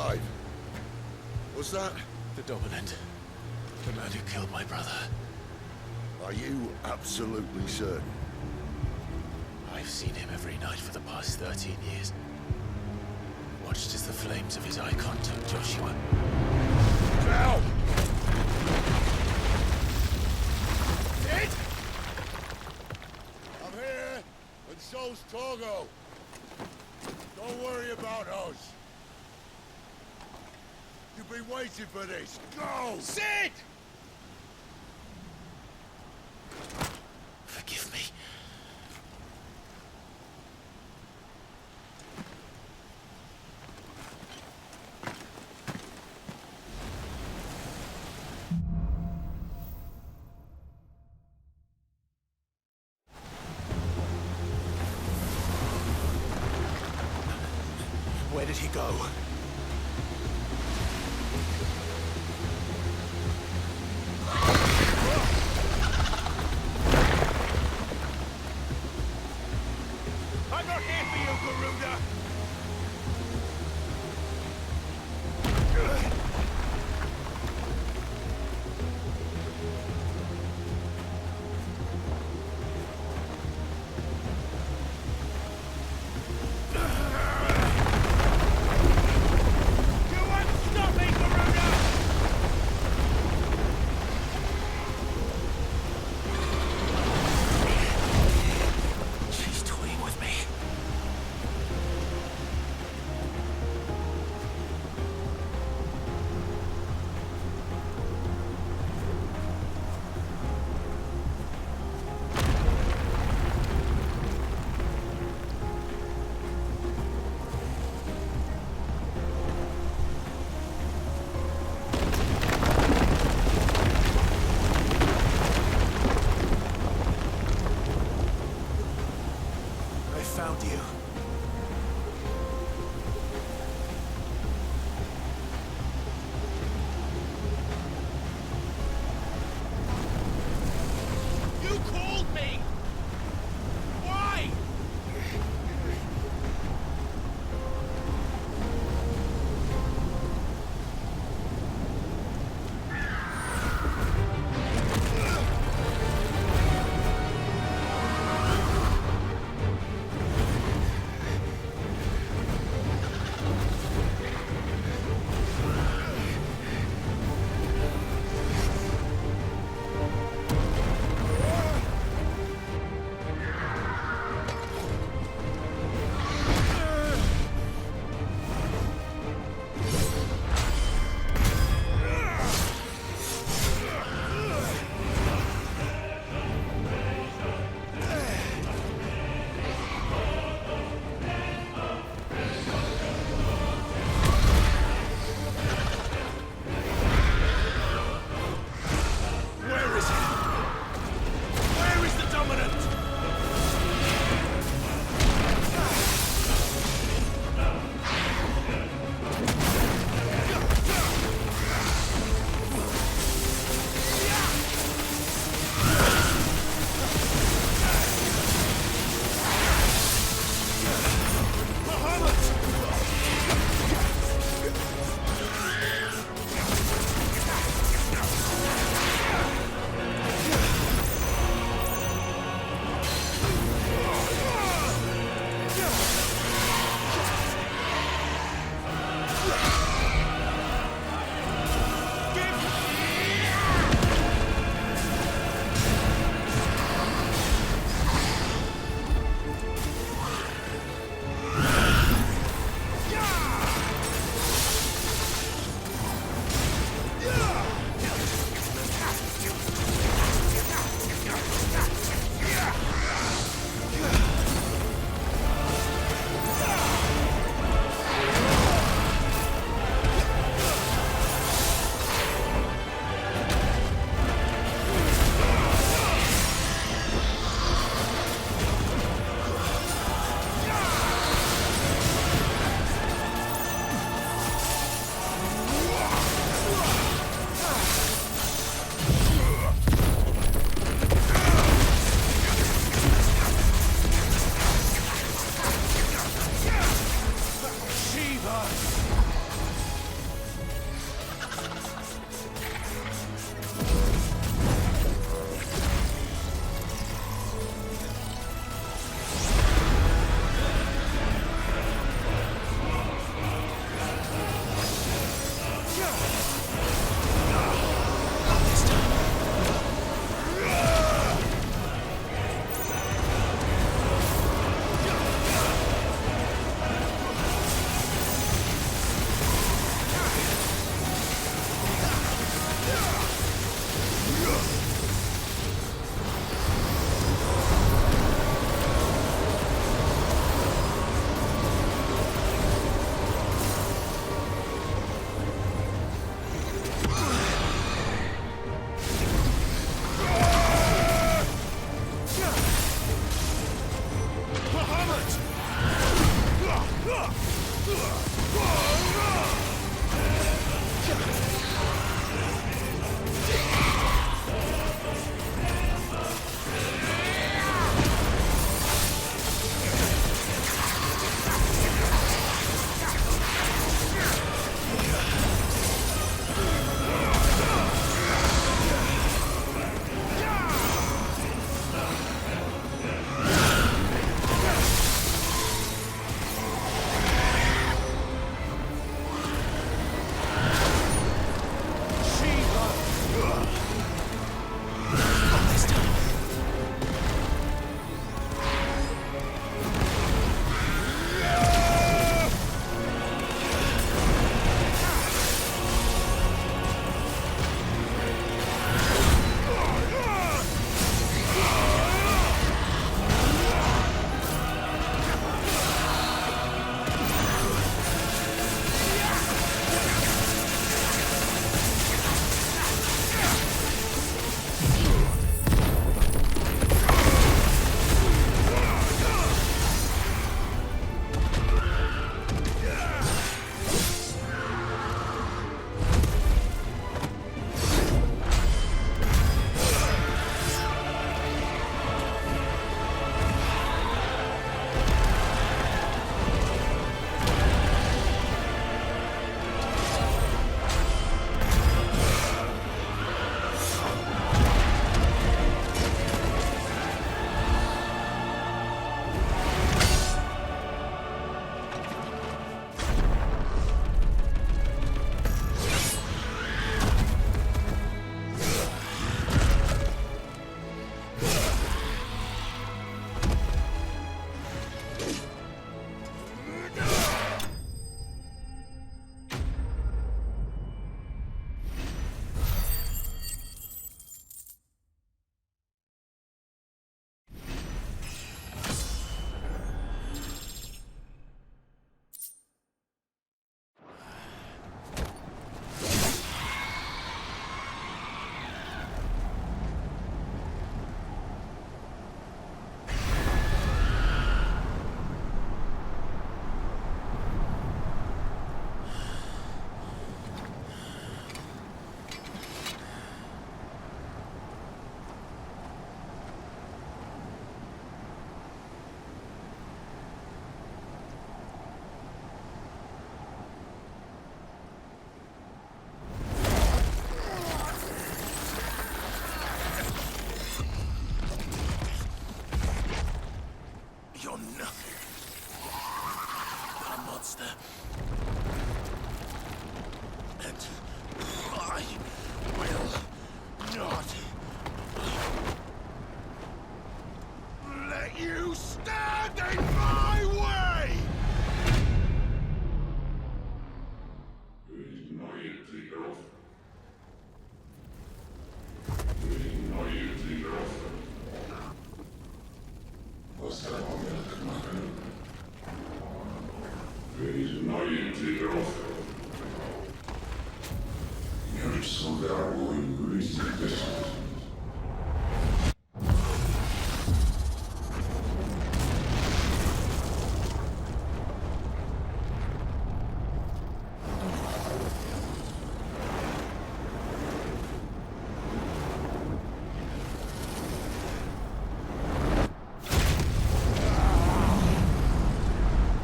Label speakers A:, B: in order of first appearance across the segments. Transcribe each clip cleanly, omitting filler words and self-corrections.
A: alive. Was that?
B: The Dominant. The man who killed my brother.
A: Are you absolutely certain?
B: I've seen him every night for the past 13 years. Watched as the flames of his icon took Joshua.
A: Now!
B: Dead?
A: I'm here, and so's Torgo. Don't worry about us. You've been waiting for this. Go!
B: Sid! Forgive me. Where did he go?
C: I'm not here for you, Garuda!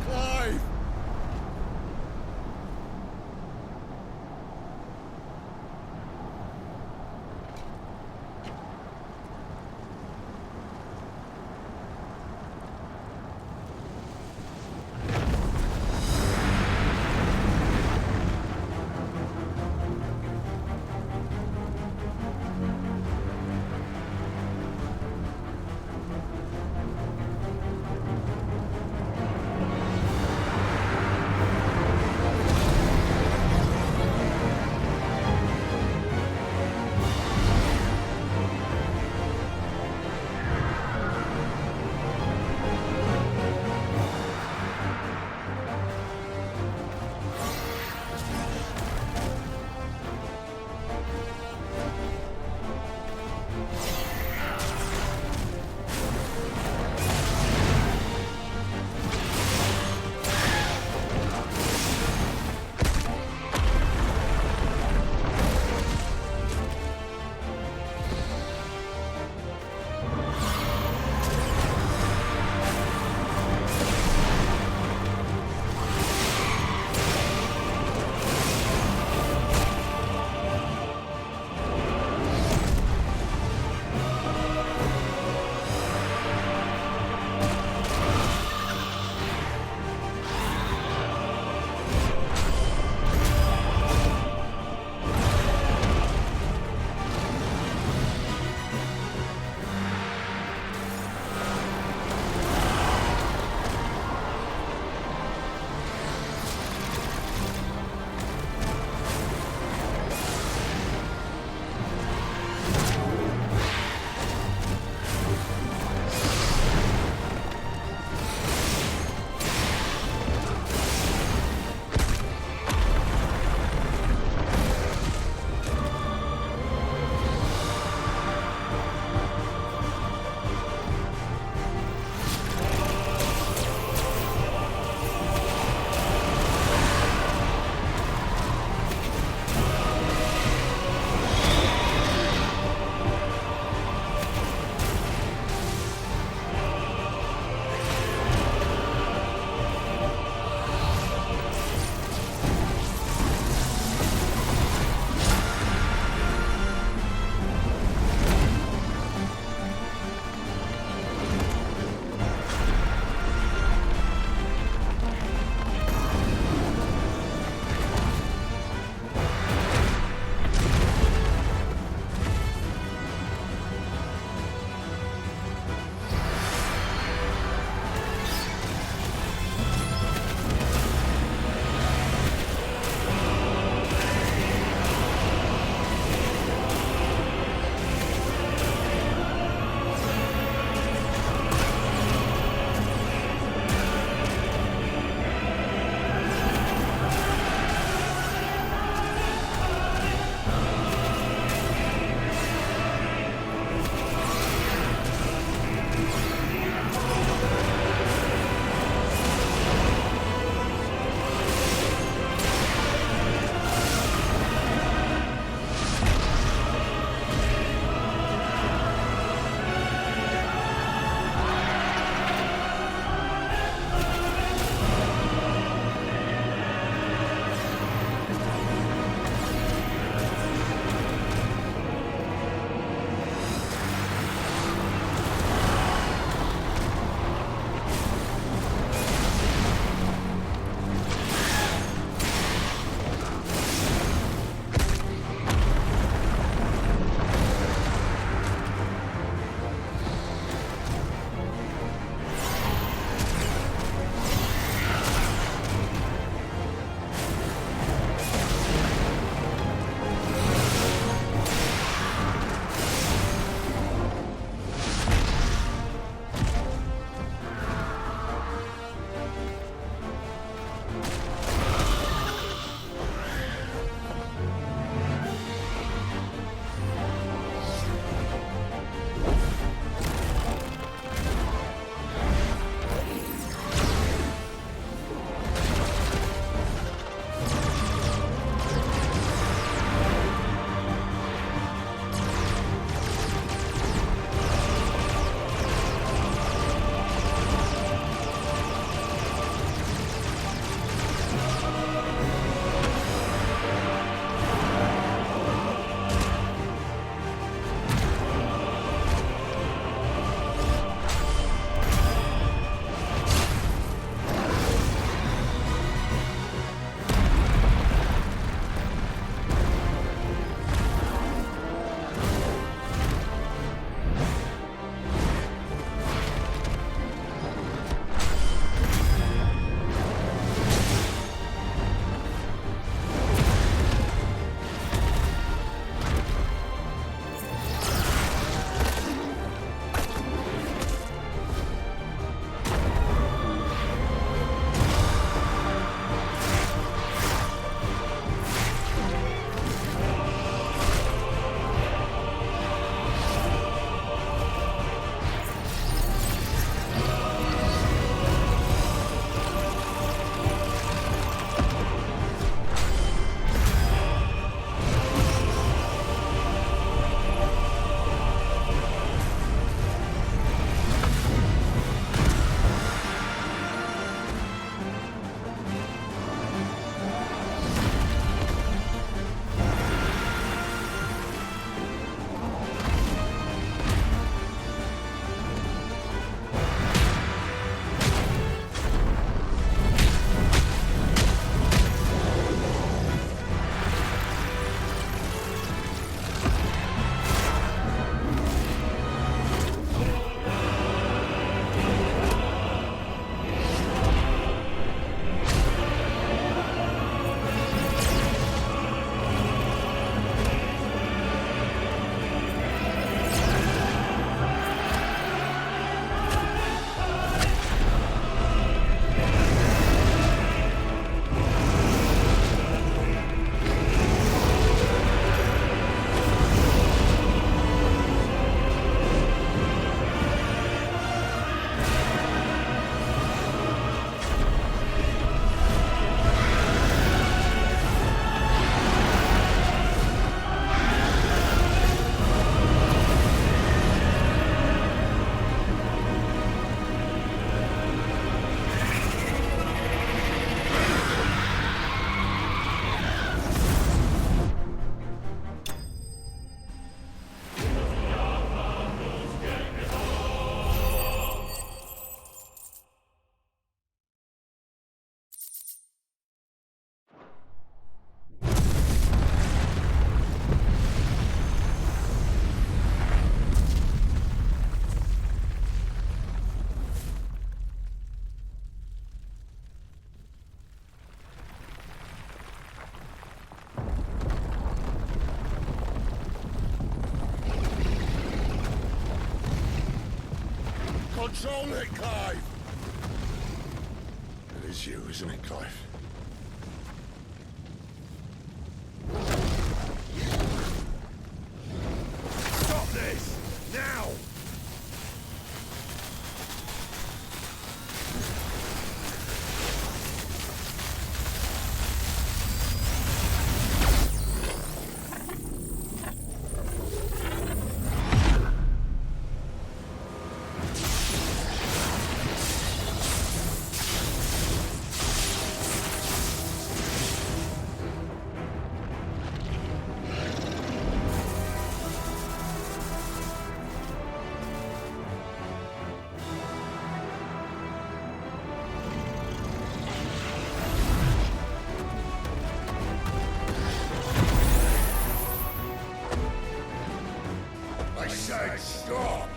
A: Clive! Control it, Clive! It is you, isn't it, Clive? Stop this! Now! I said stop!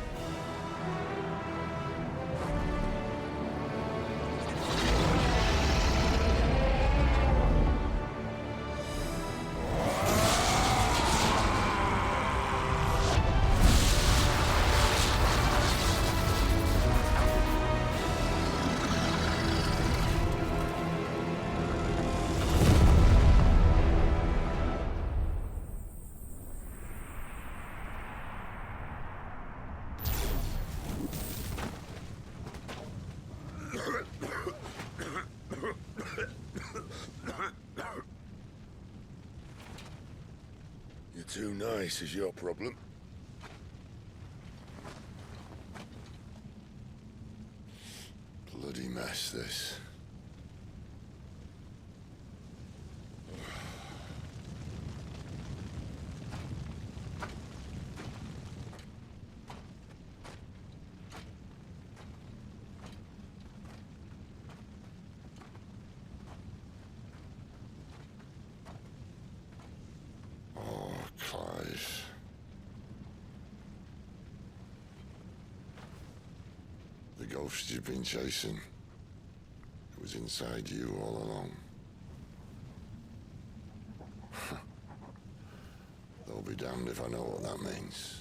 A: You're too nice is your problem. Bloody mess, this. Clive. The ghost you've been chasing was inside you all along. They'll be damned if I know what that means.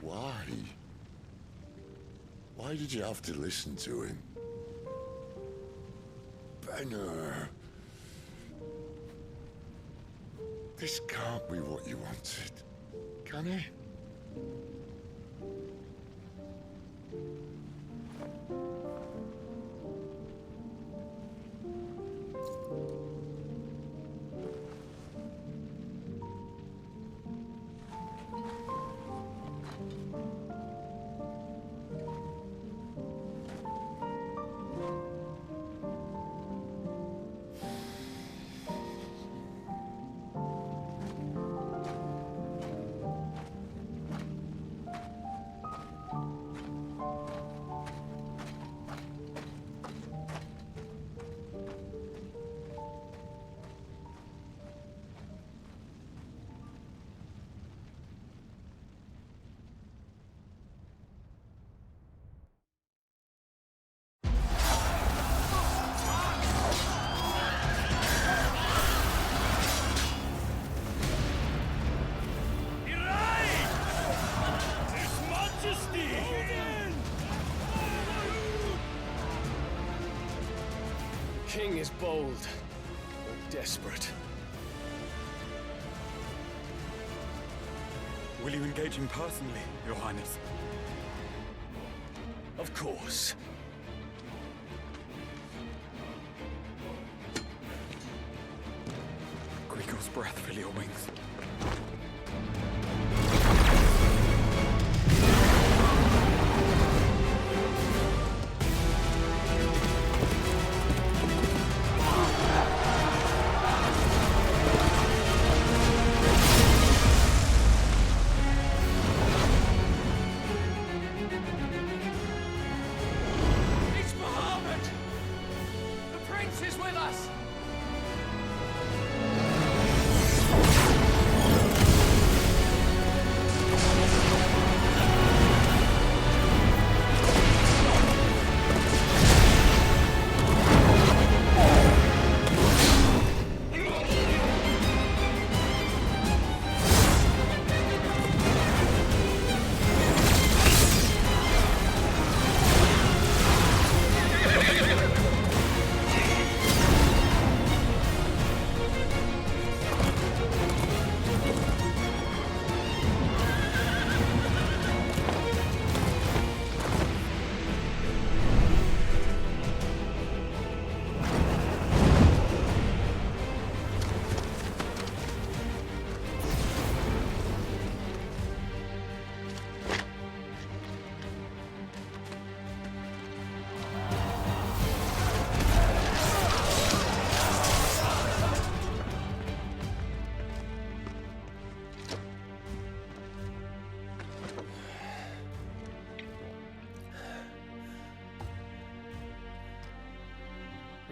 A: Why? Why did you have to listen to him? Benner. This can't be what you wanted, can it?
D: King is bold, but desperate.
E: Will you engage him personally, Your Highness?
D: Of course.
E: Greagor's breath fill your wings.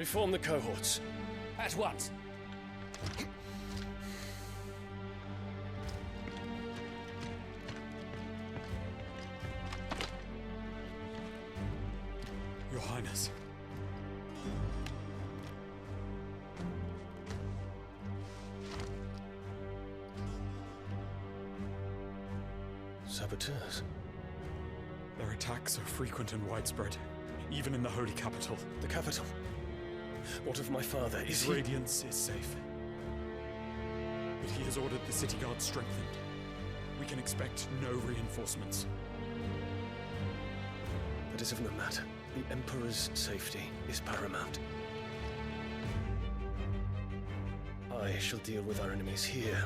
D: Reform the cohorts. At once.
E: Your Highness.
D: Saboteurs.
E: Their attacks are frequent and widespread, even in the Holy Capital.
D: The capital. What of my father? Is
E: His
D: he...
E: radiance is safe. But he has ordered the city guard strengthened. We can expect no reinforcements.
D: That is of no matter. The Emperor's safety is paramount. I shall deal with our enemies here.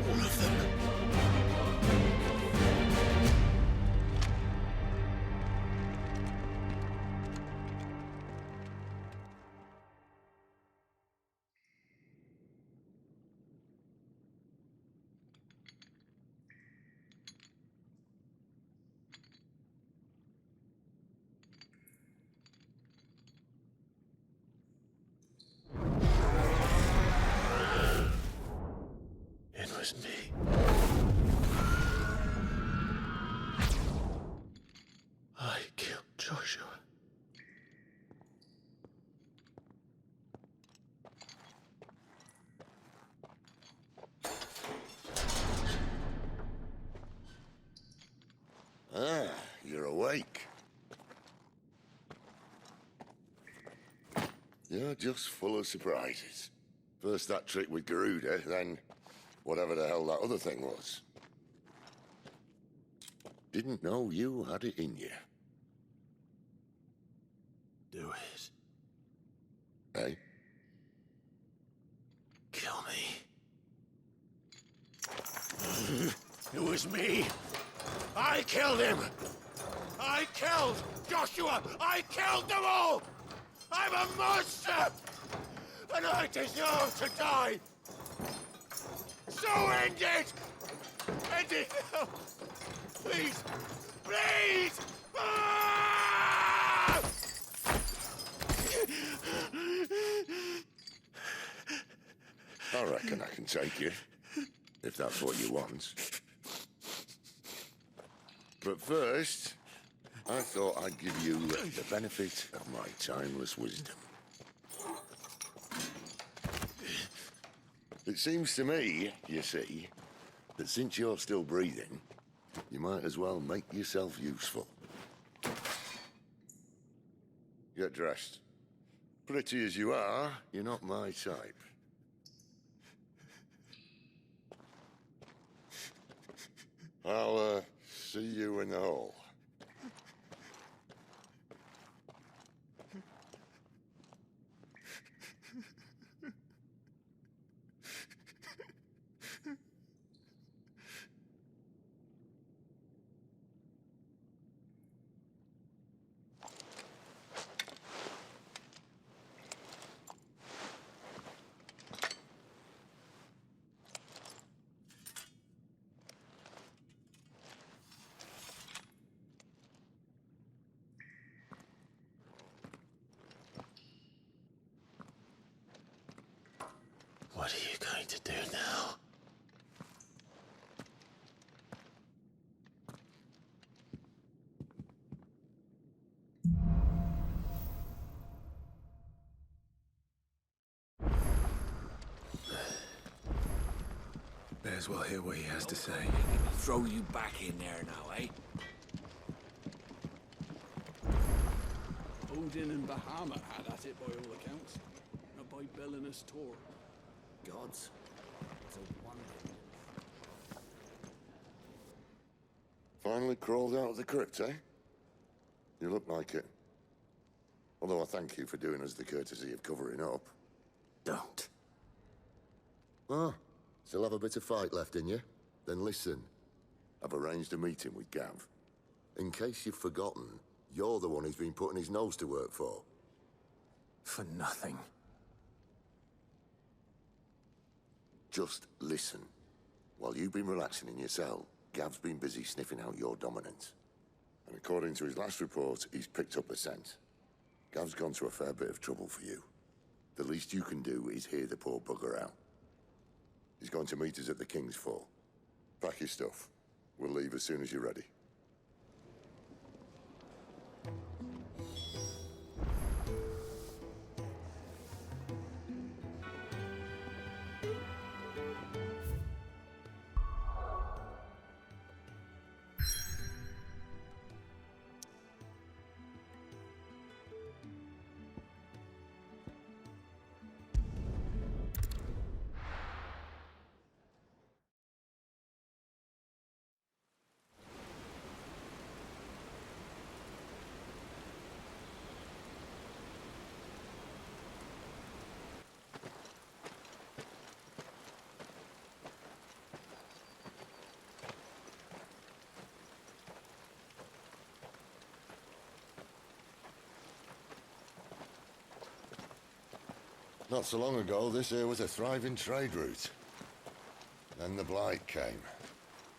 D: All of them. It was me. I killed Joshua.
A: Ah, you're awake. You're just full of surprises. First that trick with Garuda, then whatever the hell that other thing was. Didn't know you had it in you.
B: Do it.
A: Hey?
B: Kill me. It was me. I killed him. I killed Joshua. I killed them all. I'm a monster. And I deserve to die. So end it. End it now. Please. Please. Ah!
A: I reckon I can take you, if that's what you want. But first, I thought I'd give you the benefit of my timeless wisdom. It seems to me, you see, that since you're still breathing, you might as well make yourself useful. Get dressed. Pretty as you are, you're not my type. I'll, see you in the hall.
B: What are you going to do now?
D: May as well hear what he has to say.
C: Throw you back in there now, eh?
F: Odin and Bahamut had at it by all accounts. Not by Belinus Tor.
C: Gods. It's a wonder.
A: Finally crawled out of the crypt, eh? You look like it. Although I thank you for doing us the courtesy of covering up.
B: Don't.
A: Ah, still have a bit of fight left in you? Then listen. I've arranged a meeting with Gav. In case you've forgotten, you're the one he's been putting his nose to work for.
B: For nothing.
A: Just listen. While you've been relaxing in your cell, Gav's been busy sniffing out your dominance. And according to his last report, he's picked up the scent. Gav's gone to a fair bit of trouble for you. The least you can do is hear the poor bugger out. He's going to meet us at the King's Fall. Pack your stuff. We'll leave as soon as you're ready. Not so long ago, this here was a thriving trade route. Then the Blight came.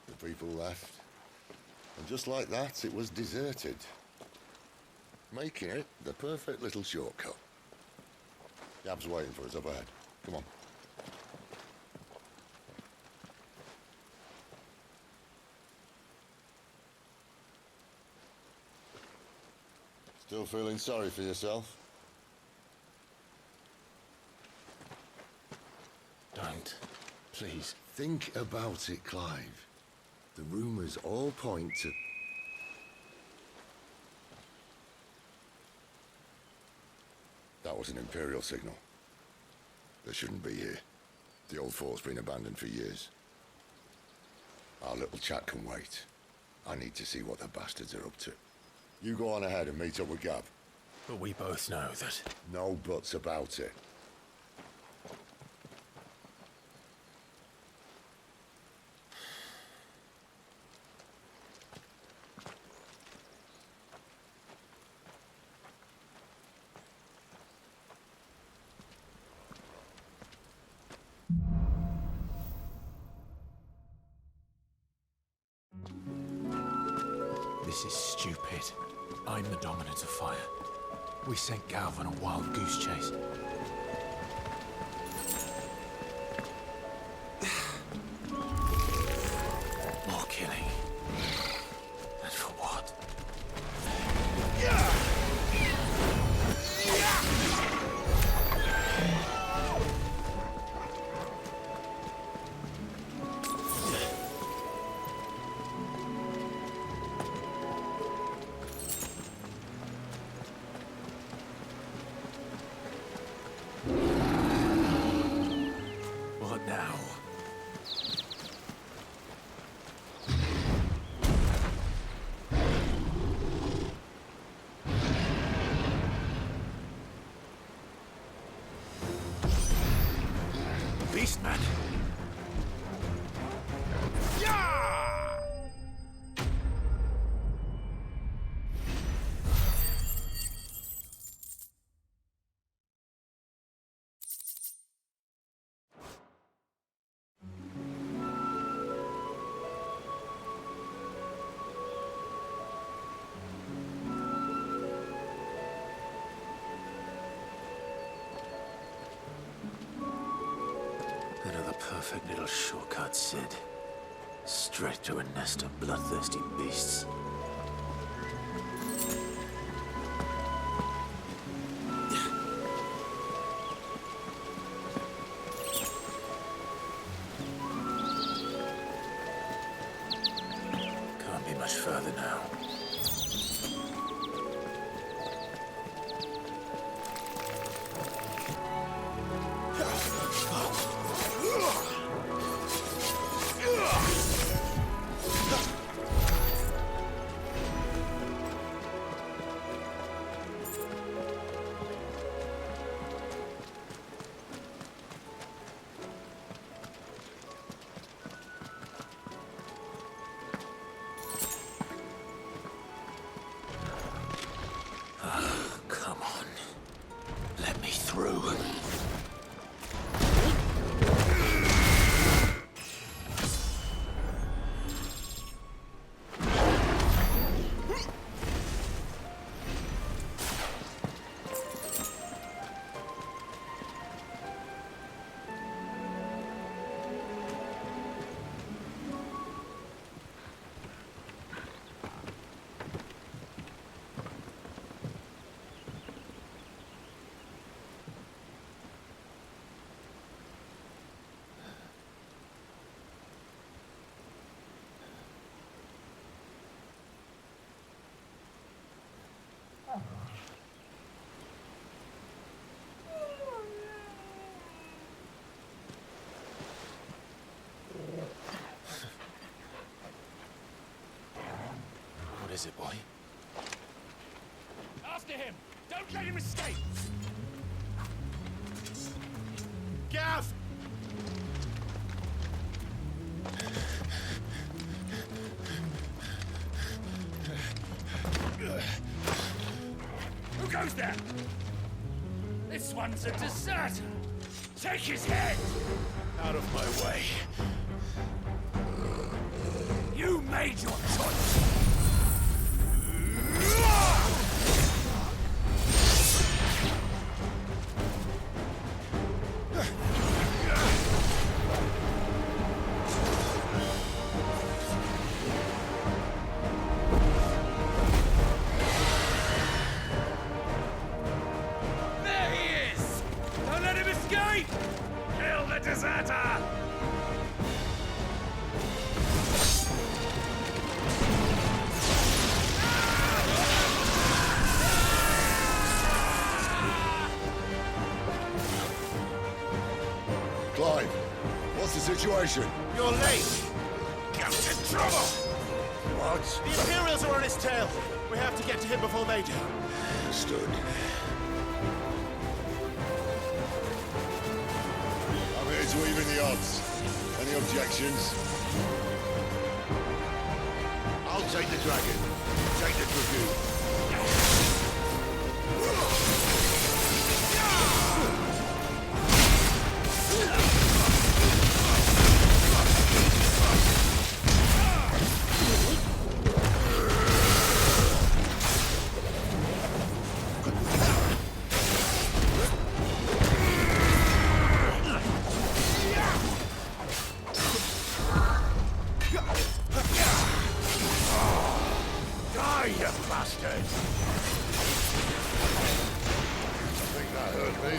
A: The people left. And just like that, it was deserted. Making it the perfect little shortcut. Gav's waiting for us up ahead. Come on. Still feeling sorry for yourself?
D: Don't. Please.
A: Think about it, Clive. The rumors all point to... That was an Imperial signal. They shouldn't be here. The old fort's been abandoned for years. Our little chat can wait. I need to see what the bastards are up to. You go on ahead and meet up with Gav.
D: But we both know that...
A: No buts about it.
D: This is stupid. I'm the Dominant of Fire. We sent Gav on a wild goose chase. More killing. And for what? What now? Beastman! Another perfect little shortcut, Sid. Straight to a nest of bloodthirsty beasts. Can't be much further now. is it, boy?
C: After him! Don't let him escape!
B: Gav!
C: Who goes there? This one's a deserter! Take his head!
B: Out of my way.
C: You made your choice! There he is! Don't let him escape! Kill the deserter!
A: Clive, what's the situation?
B: You're late! Get in trouble!
A: What?
B: The Imperials are on his tail! We have to get to him before they do.
A: Understood. I'm here to even the odds. Any objections? I'll take the dragon. Take the dragoon.
B: Die, you bastard!
A: I think that hurt me.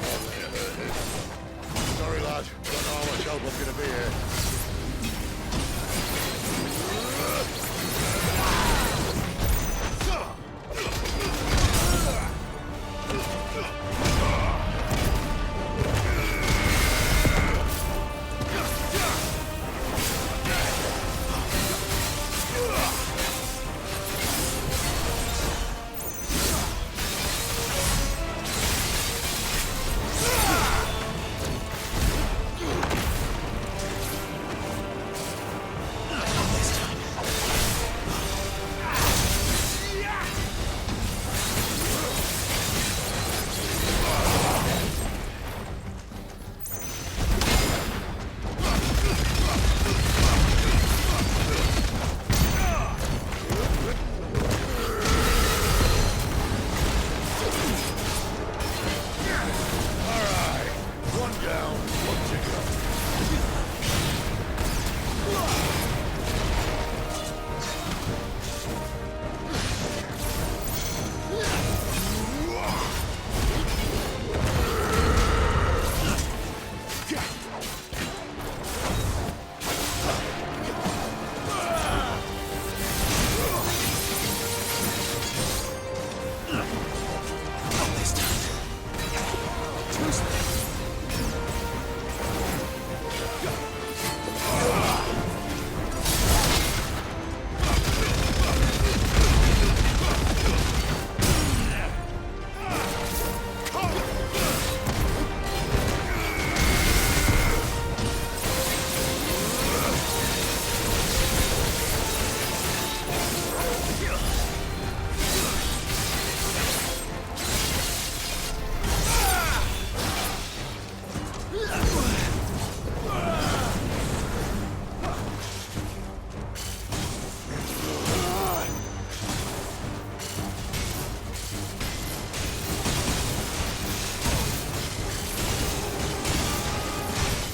A: Sorry, lad. Don't know how much help I'm gonna be here. One down, one to go.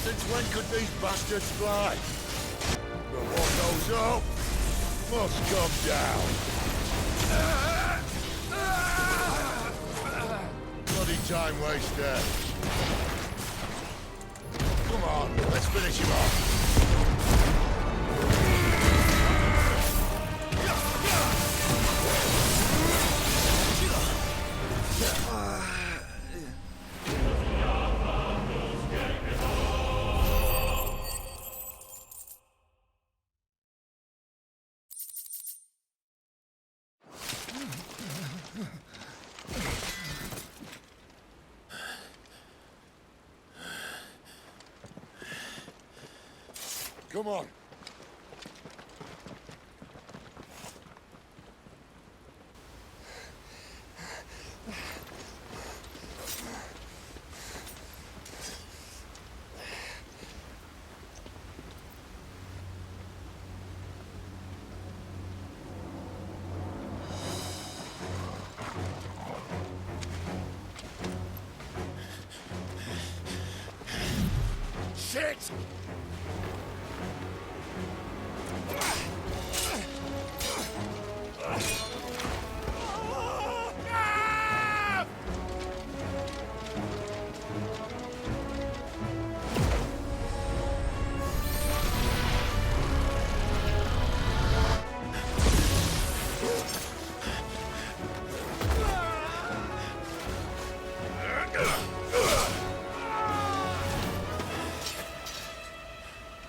A: Since when could these bastards fly? But what goes up must come down. Bloody time waster. Come on, let's finish him off. Come on.
B: Shit!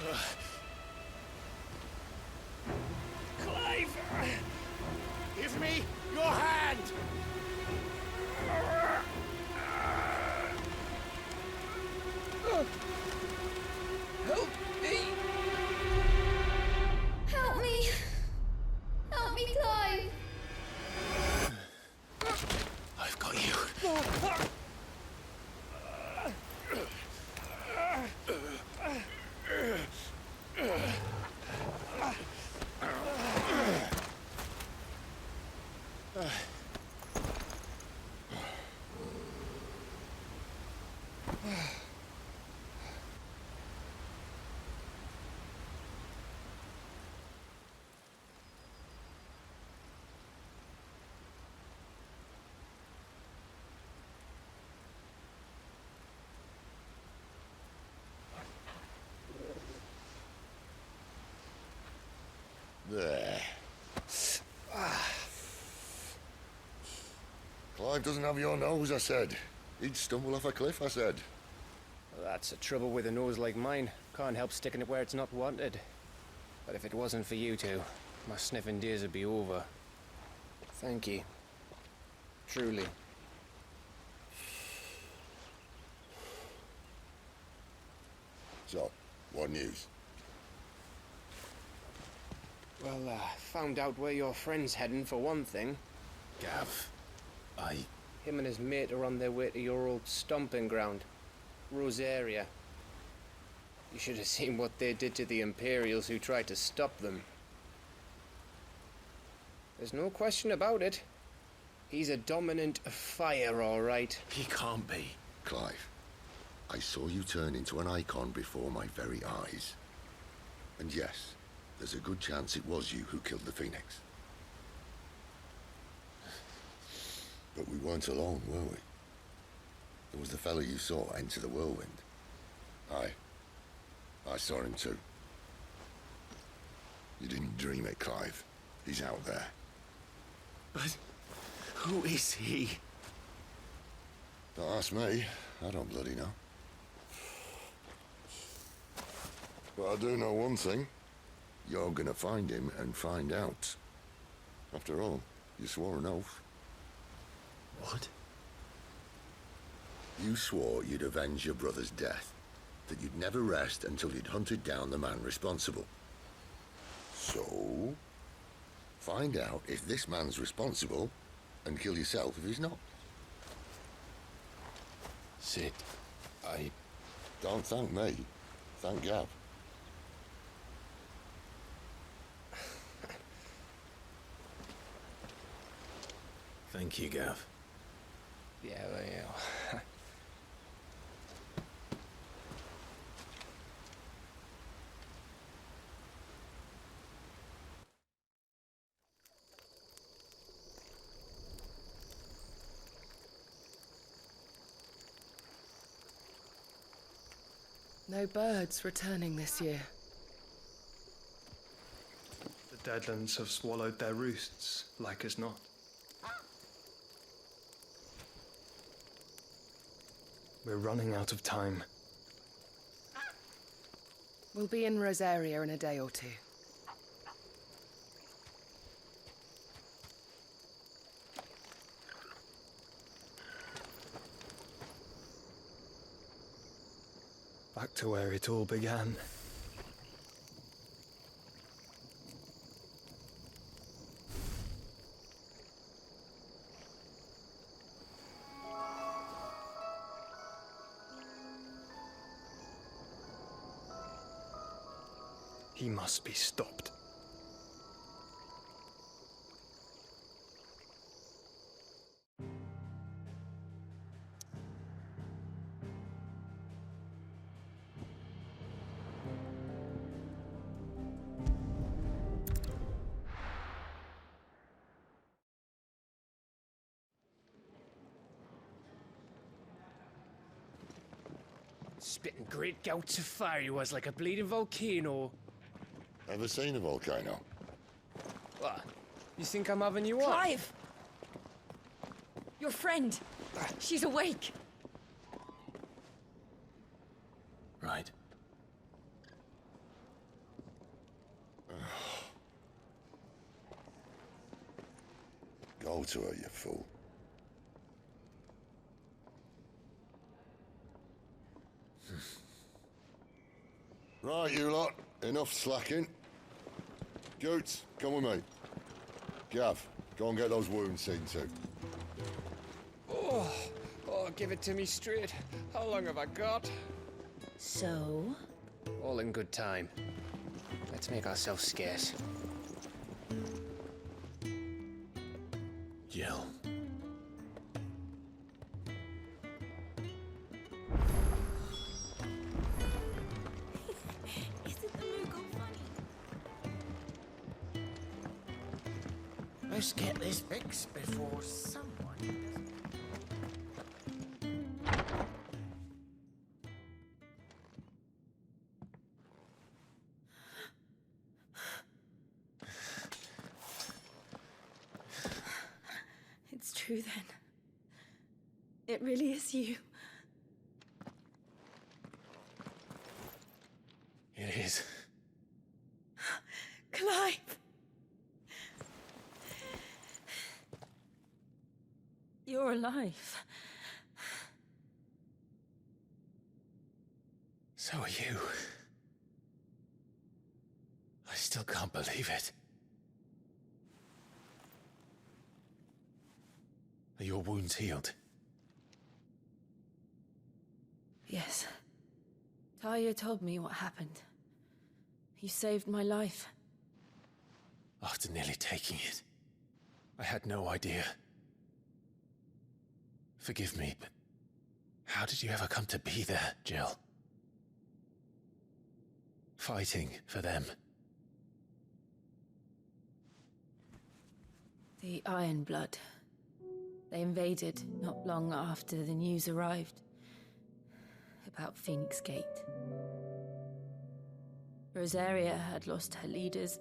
B: Ah!
C: Clive!
B: Give me your hand!
C: Help me!
G: Help me! Help me, Clive!
D: I've got you.
A: There. Clive doesn't have your nose, I said. He'd stumble off a cliff, I said.
H: That's the trouble with a nose like mine. Can't help sticking it where it's not wanted. But if it wasn't for you two, my sniffing days would be over. Thank you. Truly.
A: So, what news?
H: Well, found out where your friend's heading for one thing.
D: Gav,
H: Him and his mate are on their way to your old stomping ground, Rosaria. You should have seen what they did to the Imperials who tried to stop them. There's no question about it. He's a dominant fire, all right.
D: he can't be.
A: Clive, I saw you turn into an icon before my very eyes. And yes, there's a good chance it was you who killed the Phoenix. But we weren't alone, were we? There was the fellow you saw enter the whirlwind. I saw him too. You didn't dream it, Clive. He's out there.
D: But who is he?
A: Don't ask me. I don't bloody know. But I do know one thing. You're gonna find him and find out. After all, you swore an oath.
D: What?
A: You swore you'd avenge your brother's death. That you'd never rest until you'd hunted down the man responsible. So, find out if this man's responsible and kill yourself if he's not.
D: Sid,
A: Don't thank me. Thank Gav.
D: Thank you, Gav.
H: Yeah, well, yeah.
I: No birds returning this year.
J: The Deadlands have swallowed their roosts, like as not. We're running out of time.
I: We'll be in Rosaria in a day or two.
J: Back to where it all began. He must be stopped.
H: Spitting great gouts of fire he was like a bleeding volcano.
A: Ever seen a volcano?
H: What? You think I'm having you on?
K: Clive! Your friend. She's awake.
D: Right.
A: Go to her, you fool. Right, you lot. Enough slacking. Goots, come with me. Gav, go and get those wounds seen to.
H: Oh, give it to me straight. How long have I got?
K: So?
H: All in good time. Let's make ourselves scarce.
D: Jill.
K: Isn't the Moogle funny?
B: Let's get this fixed before someone...
K: It's true then. It really is you.
D: It is.
K: Clive! You're alive.
D: So are you. I still can't believe it. Are your wounds healed?
K: Yes. Talia told me what happened. You saved my life.
D: After nearly taking it, I had no idea. Forgive me, but how did you ever come to be there, Jill? Fighting for them.
K: The Iron Blood. They invaded not long after the news arrived about Phoenix Gate. Rosaria had lost her leaders.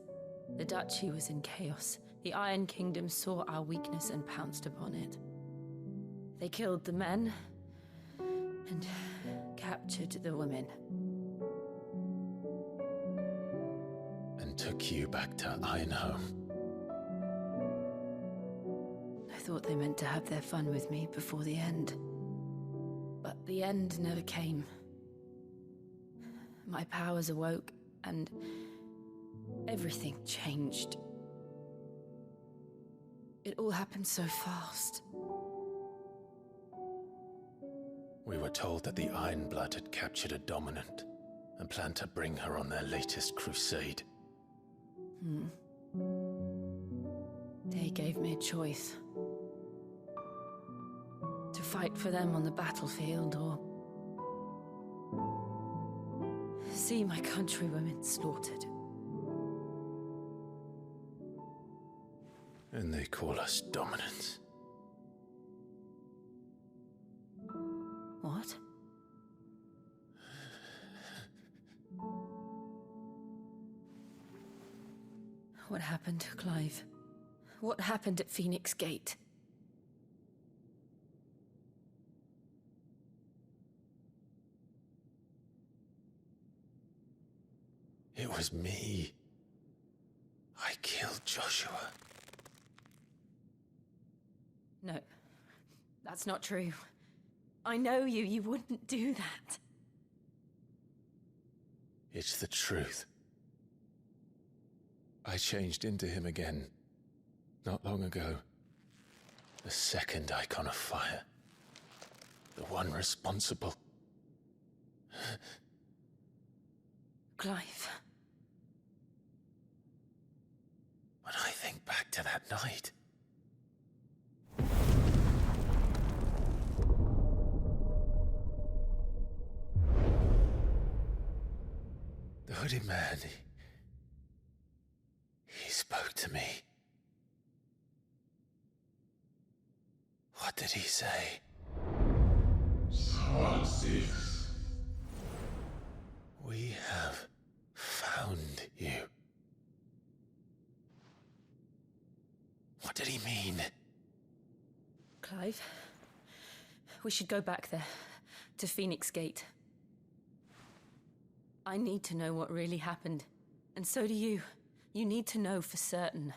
K: The Duchy was in chaos. The Iron Kingdom saw our weakness and pounced upon it. They killed the men and captured the women.
D: And took you back to Ironhome.
K: I thought they meant to have their fun with me before the end. But the end never came. My powers awoke, and everything changed. It all happened so fast.
D: We were told that the Iron Blood had captured a dominant and planned to bring her on their latest crusade.
K: They gave me a choice. To fight for them on the battlefield, or see my countrywomen slaughtered.
D: And they call us dominants.
K: What? What happened, Clive? What happened at Phoenix Gate?
D: It was me. I killed Joshua.
K: No, that's not true. I know you. You wouldn't do that.
D: It's the truth. I changed into him again, not long ago. The second icon of fire. The one responsible.
K: Clive,
D: to that night. The hooded man, he spoke to me. What did he say?
L: Squad 6.
D: We have found you. What did he mean?
K: Clive, we should go back there, to Phoenix Gate. I need to know what really happened, and so do you. You need to know for certain.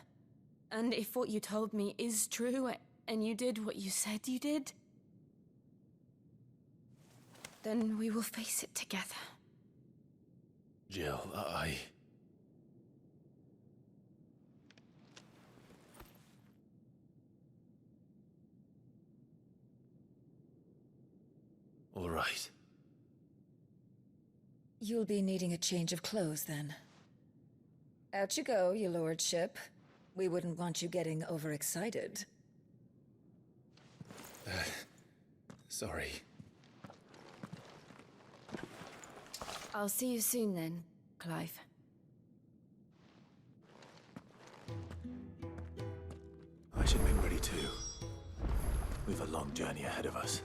K: And if what you told me is true, and you did what you said you did, then we will face it together.
D: Jill, All right.
M: You'll be needing a change of clothes, then. Out you go, your lordship. We wouldn't want you getting overexcited.
D: Sorry.
K: I'll see you soon then, Clive.
D: I should make ready too. We've a long journey ahead of us.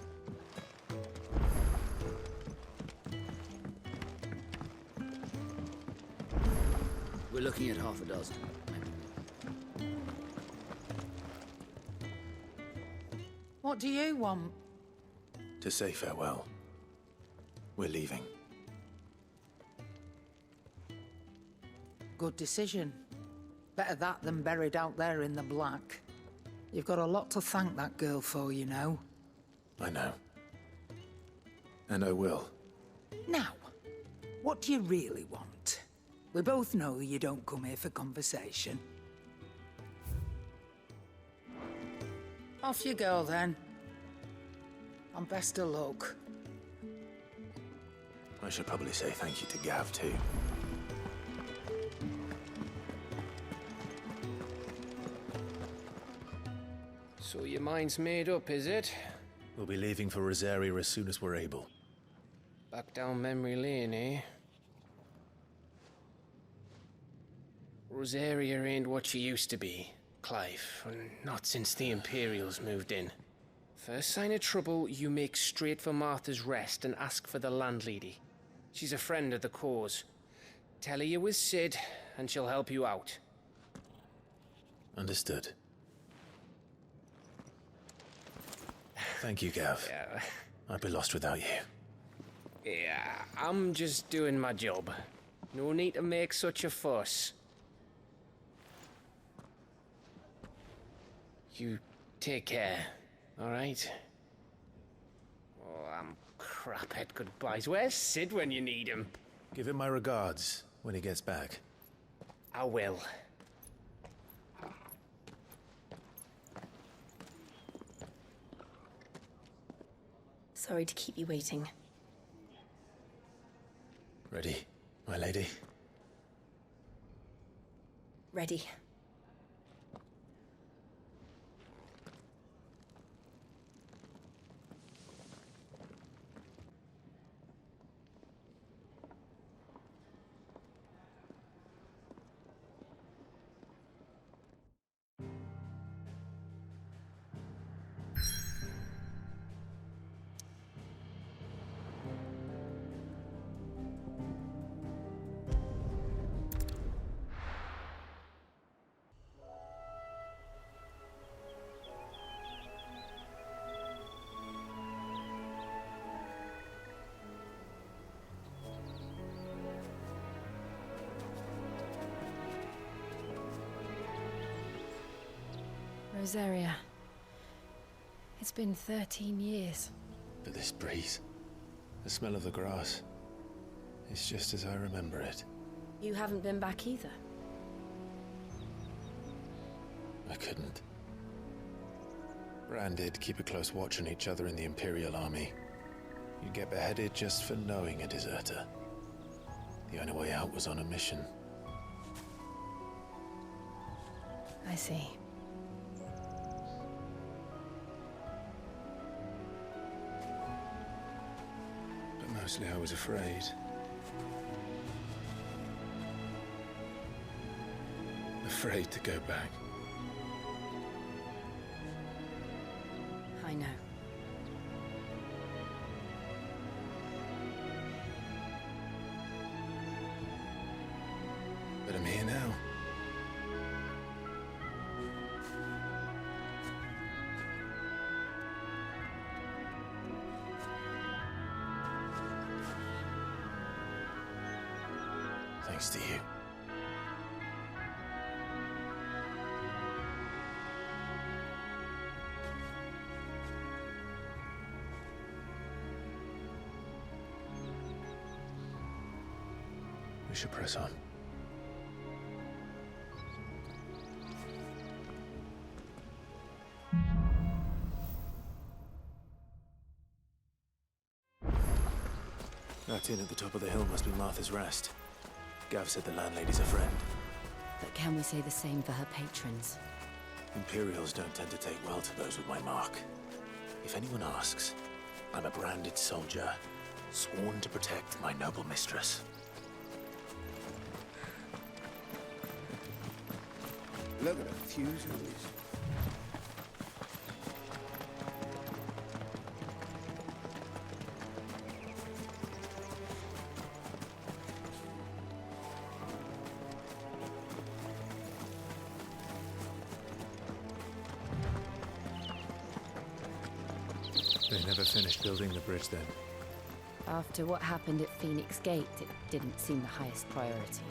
F: We're looking at half a dozen.
N: What do you want?
D: To say farewell. We're leaving.
N: Good decision. Better that than buried out there in the black. You've got a lot to thank that girl for, you know.
D: I know. And I will.
N: Now, what do you really want? We both know you don't come here for conversation. Off you go, then. And best of luck.
D: I should probably say thank you to Gav, too.
H: So your mind's made up, is it?
D: We'll be leaving for Rosaria as soon as we're able.
H: Back down memory lane, eh? Rosaria ain't what she used to be, Clive. Not since the Imperials moved in. First sign of trouble, you make straight for Martha's Rest and ask for the landlady. She's a friend of the cause. Tell her you're with Sid, and she'll help you out.
D: Understood. Thank you, Gav.
H: Yeah.
D: I'd be lost without you.
H: Yeah, I'm just doing my job. No need to make such a fuss. You take care, all right? Oh, I'm crap at goodbyes. Where's Sid when you need him?
D: Give him my regards when he gets back.
H: I will.
K: Sorry to keep you waiting.
D: Ready, my lady?
K: Ready. Rosaria. It's been 13 years.
D: But this breeze, the smell of the grass, it's just as I remember it.
K: You haven't been back either.
D: I couldn't. Bran did keep a close watch on each other in the Imperial Army. You'd get beheaded just for knowing a deserter. The only way out was on a mission.
K: I see.
D: Mostly I was afraid. Afraid to go back.
K: I know.
D: But I'm here now. Thanks to you. We should press on. That inn at the top of the hill must be Martha's Rest. Gav said the landlady's a friend.
K: But can we say the same for her patrons?
D: Imperials don't tend to take well to those with my mark. If anyone asks, I'm a branded soldier, sworn to protect my noble mistress.
B: Look at the fuses.
D: They never finished building the bridge then.
K: After what happened at Phoenix Gate, it didn't seem the highest priority.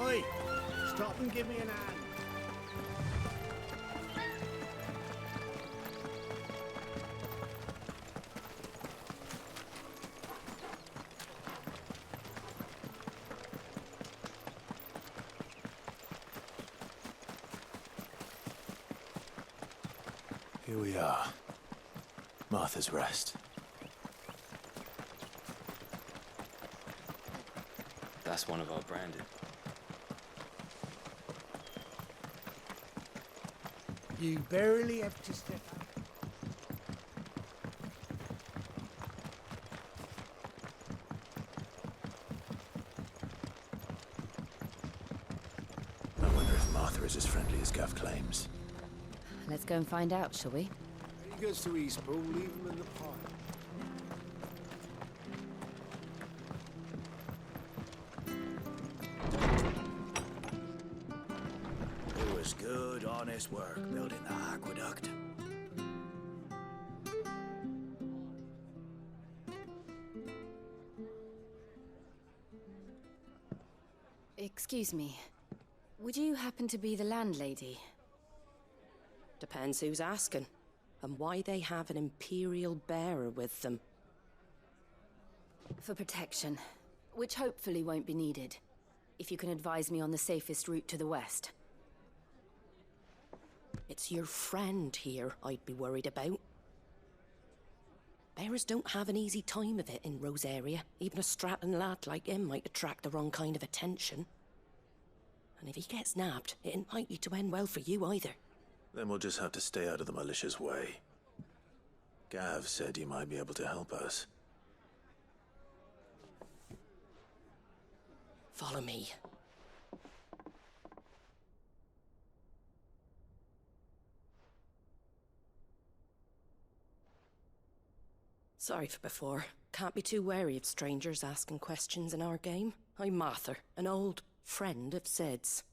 B: Oi! Stop and give me an hand.
D: Here we are. Martha's Rest.
H: That's one of our branded.
B: You barely have to step out.
D: I wonder if Martha is as friendly as Gav claims.
K: Let's go and find out, shall we?
B: He goes to Eastpool, leave him in the pile. It was good, honest work building the aqueduct.
K: Excuse me. Would you happen to be the landlady?
L: Depends who's asking, and why they have an Imperial bearer with them.
K: For protection, which hopefully won't be needed. If you can advise me on the safest route to the west.
L: It's your friend here I'd be worried about. Bearers don't have an easy time of it in Rosaria. Even a Stratton lad like him might attract the wrong kind of attention. And if he gets nabbed, it ain't likely to end well for you either.
D: Then we'll just have to stay out of the malicious way. Gav said he might be able to help us.
L: Follow me. Sorry for before. Can't be too wary of strangers asking questions in our game. I'm Martha, an old friend of Sid's.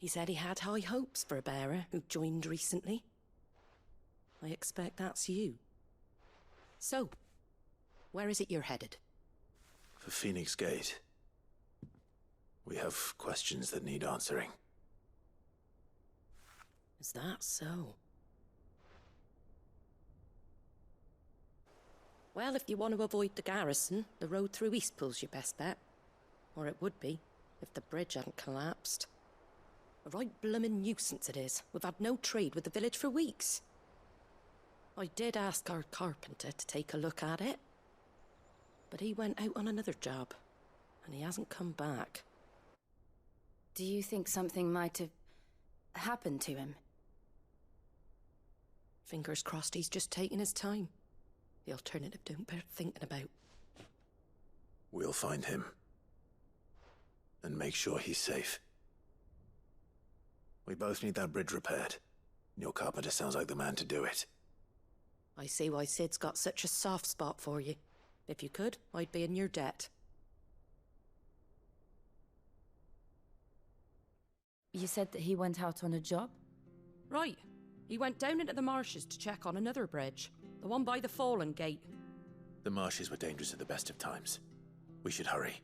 L: He said he had high hopes for a bearer who joined recently. I expect that's you. So, where is it you're headed?
D: For Phoenix Gate. We have questions that need answering.
L: Is that so? Well, if you want to avoid the garrison, the road through Eastpool's your best bet. Or it would be, if the bridge hadn't collapsed. A right bloomin' nuisance it is. We've had no trade with the village for weeks. I did ask our carpenter to take a look at it. But he went out on another job, and he hasn't come back.
K: Do you think something might have happened to him?
L: Fingers crossed he's just taking his time. The alternative don't bear thinking about.
D: We'll find him. And make sure he's safe. We both need that bridge repaired. Your carpenter sounds like the man to do it.
L: I see why Sid's got such a soft spot for you. If you could, I'd be in your debt.
K: You said that he went out on a job?
L: Right. He went down into the marshes to check on another bridge. The one by the Fallen Gate.
D: The marshes were dangerous at the best of times. We should hurry.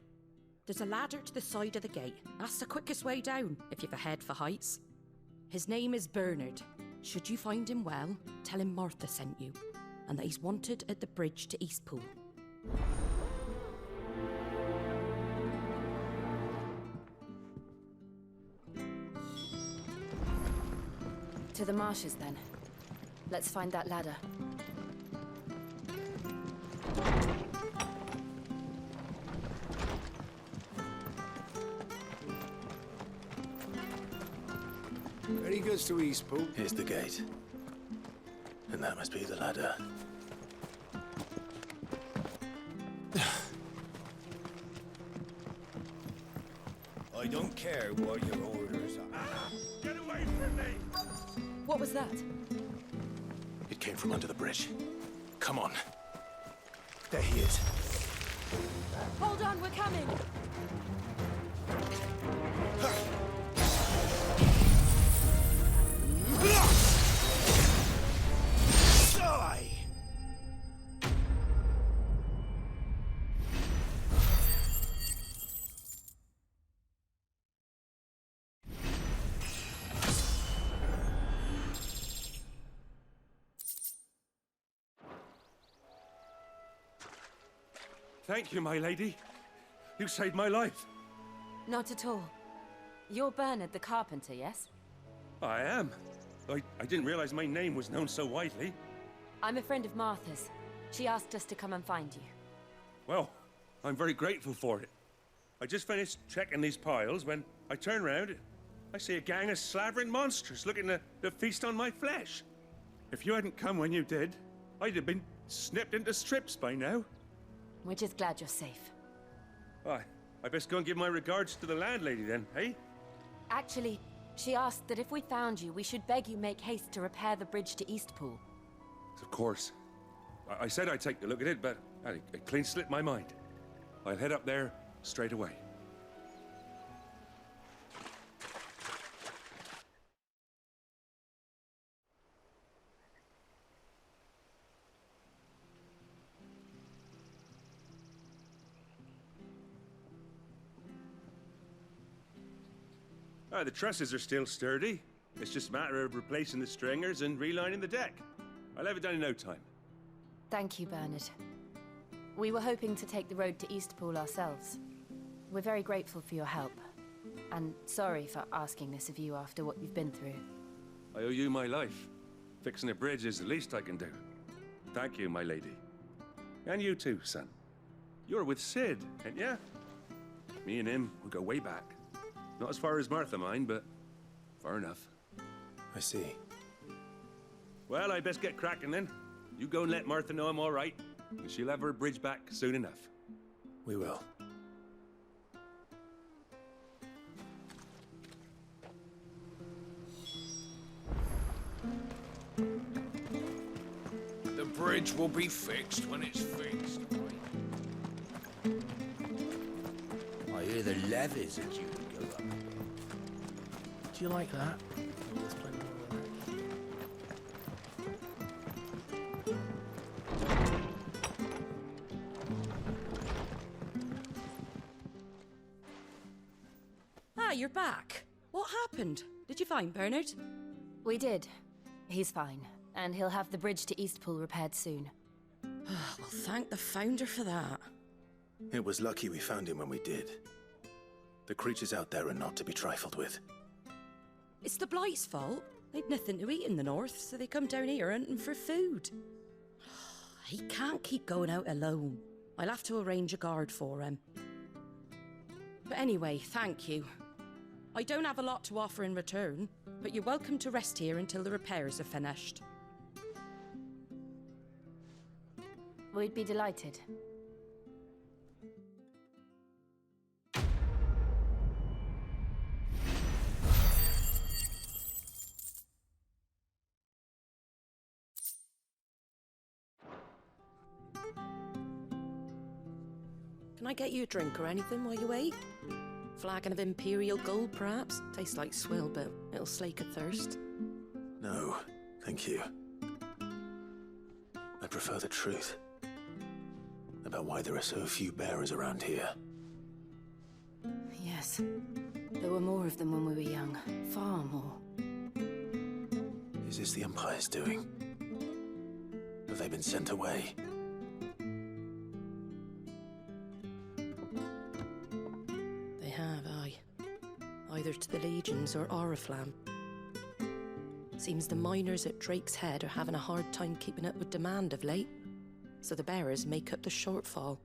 L: There's a ladder to the side of the gate. That's the quickest way down, if you've a head for heights. His name is Bernard. Should you find him well, tell him Martha sent you, and that he's wanted at the bridge to Eastpool.
K: To the marshes, then. Let's find that ladder.
B: Very good to Eastpool.
D: Here's the gate. And that must be the ladder.
B: I don't care what your orders are. Get away from me!
K: What was that?
D: It came from under the bridge. Come on. There he is.
K: Hold on, we're coming!
B: Die!
O: Thank you, my lady. You saved my life.
K: Not at all. You're Bernard the carpenter, yes?
O: I am. I didn't realize my name was known so widely.
K: I'm a friend of Martha's. She asked us to come and find you.
O: Well, I'm very grateful for it. I just finished checking these piles when I turn around. I see a gang of slavering monsters looking to feast on my flesh. If you hadn't come when you did, I'd have been snipped into strips by now.
K: We're just glad you're safe.
O: I best go and give my regards to the landlady then, eh?
K: Actually, she asked that if we found you, we should beg you make haste to repair the bridge to Eastpool.
O: Of course. I said I'd take a look at it, but it clean slipped my mind. I'll head up there straight away. The trusses are still sturdy. It's just a matter of replacing the stringers and relining the deck. I'll have it done in no time.
K: Thank you, Bernard. We were hoping to take the road to Eastpool ourselves. We're very grateful for your help. And sorry for asking this of you after what you've been through.
O: I owe you my life. Fixing a bridge is the least I can do. Thank you, my lady. And you too, son. You're with Sid, ain't ya? Me and him, we go way back. Not as far as Martha, mind, but far enough.
D: I see.
O: Well, I best get cracking then. You go and let Martha know I'm all right, and she'll have her bridge back soon enough.
D: We will.
B: The bridge will be fixed when it's fixed. I hear the levies are due to go up.
H: Do you like that? There's plenty more of
L: Ah, you're back. What happened? Did you find Bernard?
K: We did. He's fine, and he'll have the bridge to Eastpool repaired soon.
L: Well, thank the Founder for that.
D: It was lucky we found him when we did. The creatures out there are not to be trifled with.
L: It's the Blight's fault. They'd nothing to eat in the north, so they come down here hunting for food. He can't keep going out alone. I'll have to arrange a guard for him. But anyway, thank you. I don't have a lot to offer in return, but you're welcome to rest here until the repairs are finished.
K: We'd be delighted.
L: Can I get you a drink or anything while you wait? Flagon of Imperial Gold, perhaps? Tastes like swill, but it'll slake a thirst.
D: No, thank you. I prefer the truth. About why there are so few bearers around here.
K: Yes. There were more of them when we were young. Far more.
D: Is this the Empire's doing? Have they been sent away?
L: They have, aye. Either to the Legions or Oriflamme. Seems the miners at Drake's Head are having a hard time keeping up with demand of late, so the bearers make up the shortfall.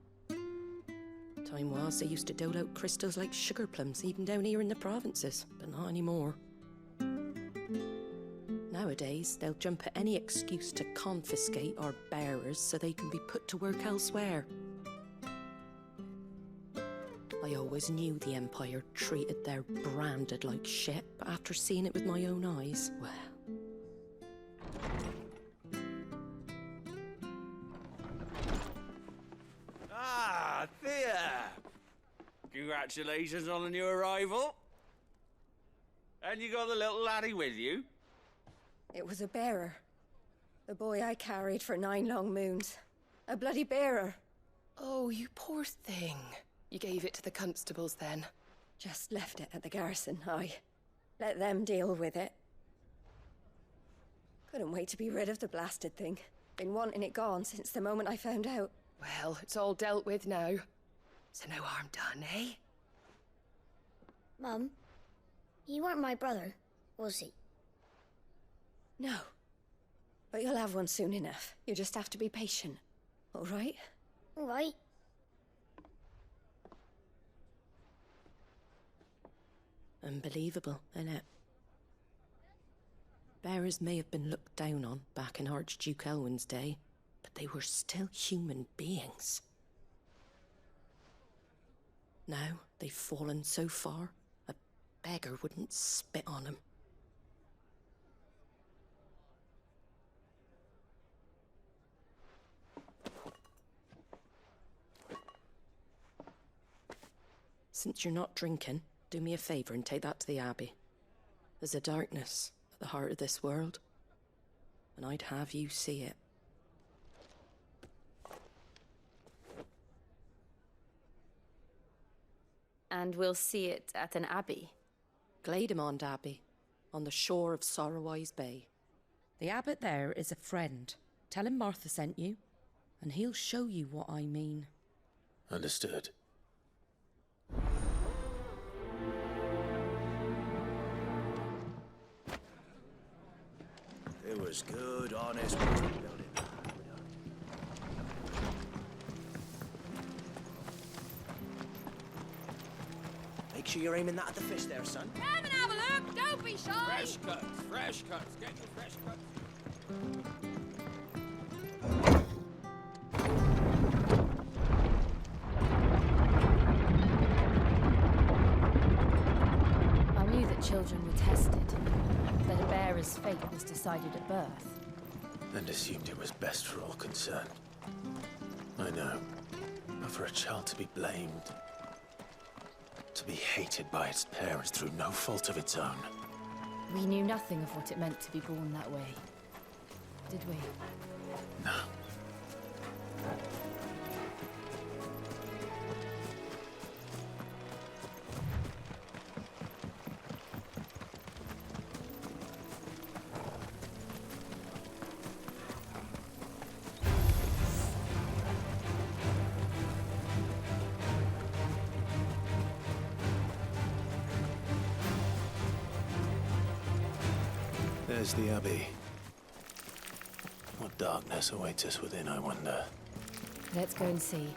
L: Time was they used to dole out crystals like sugar plums even down here in the provinces, but not anymore. Nowadays, they'll jump at any excuse to confiscate our bearers so they can be put to work elsewhere. I always knew the Empire treated their branded like shit, but after seeing it with my own eyes, well...
P: Ah, Thea! Congratulations on the new arrival. And you got the little laddie with you?
Q: It was a bearer. The boy I carried for 9 long moons. A bloody bearer.
I: Oh, you poor thing. You gave it to the constables then?
Q: Just left it at the garrison, aye. Let them deal with it. Couldn't wait to be rid of the blasted thing. Been wanting it gone since the moment I found out.
I: Well, it's all dealt with now. So no harm done, eh?
R: Mum, he weren't my brother, was he?
Q: No. But you'll have one soon enough. You just have to be patient. All right?
R: All right.
L: Unbelievable, innit? Bearers may have been looked down on back in Archduke Elwin's day, but they were still human beings. Now they've fallen so far, a beggar wouldn't spit on them. Since you're not drinking, do me a favour and take that to the Abbey. There's a darkness at the heart of this world, and I'd have you see it.
K: And we'll see it at an abbey?
L: Glademond Abbey, on the shore of Sorrowwise Bay. The abbot there is a friend. Tell him Martha sent you, and he'll show you what I mean.
D: Understood.
P: It was good, honest work building.
S: Make sure you're aiming that at the fish there, son.
G: Come and have a look! Don't be shy!
F: Fresh cuts, fresh cuts. Get your fresh cuts.
K: I knew that children were tested, that a bearer's fate was decided at birth.
D: And assumed it was best for all concerned. I know. But for a child to be blamed, to be hated by its parents through no fault of its own.
K: We knew nothing of what it meant to be born that way, did we?
D: No. There's the Abbey. What darkness awaits us within, I wonder.
K: Let's go and see.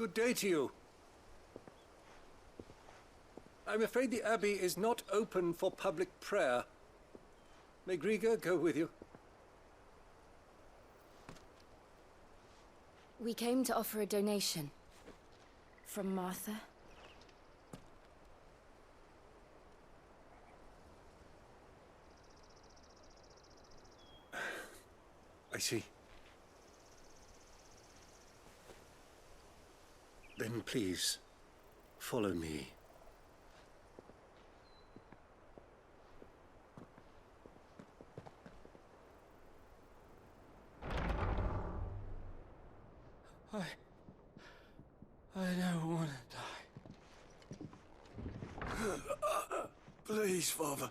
J: Good day to you. I'm afraid the Abbey is not open for public prayer. May Griga go with you?
K: We came to offer a donation. From Martha.
J: I see. Then please, follow me.
B: I don't want to die. Please, Father.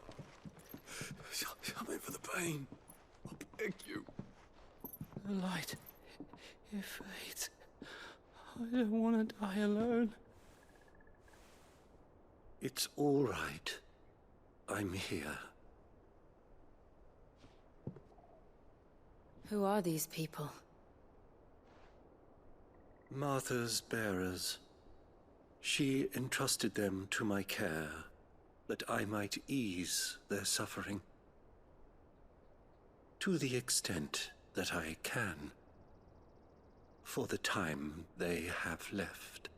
B: Something for the pain. I beg you.
F: The light, it fades. I don't want to die alone.
J: It's all right. I'm here.
K: Who are these people?
J: Martha's bearers. She entrusted them to my care, that I might ease their suffering. To the extent that I can, for the time they have left.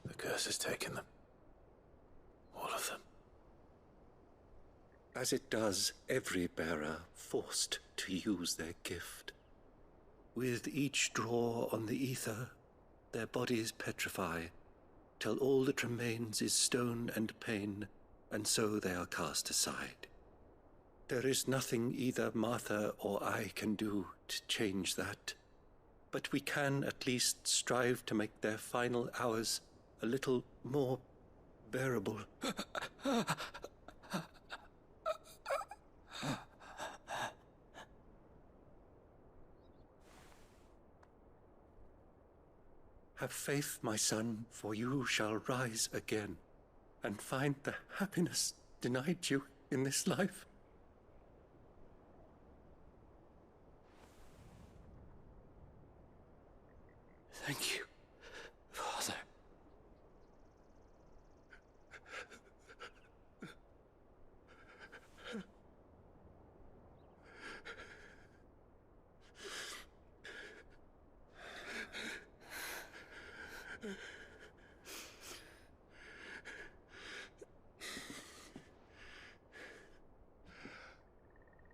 D: The curse has taken them. All of them.
J: As it does every bearer forced to use their gift. With each draw on the ether, their bodies petrify, till all that remains is stone and pain, and so they are cast aside. There is nothing either Martha or I can do to change that, but we can at least strive to make their final hours a little more bearable. Have faith, my son, for you shall rise again, and find the happiness denied you in this life.
B: Thank you, Father.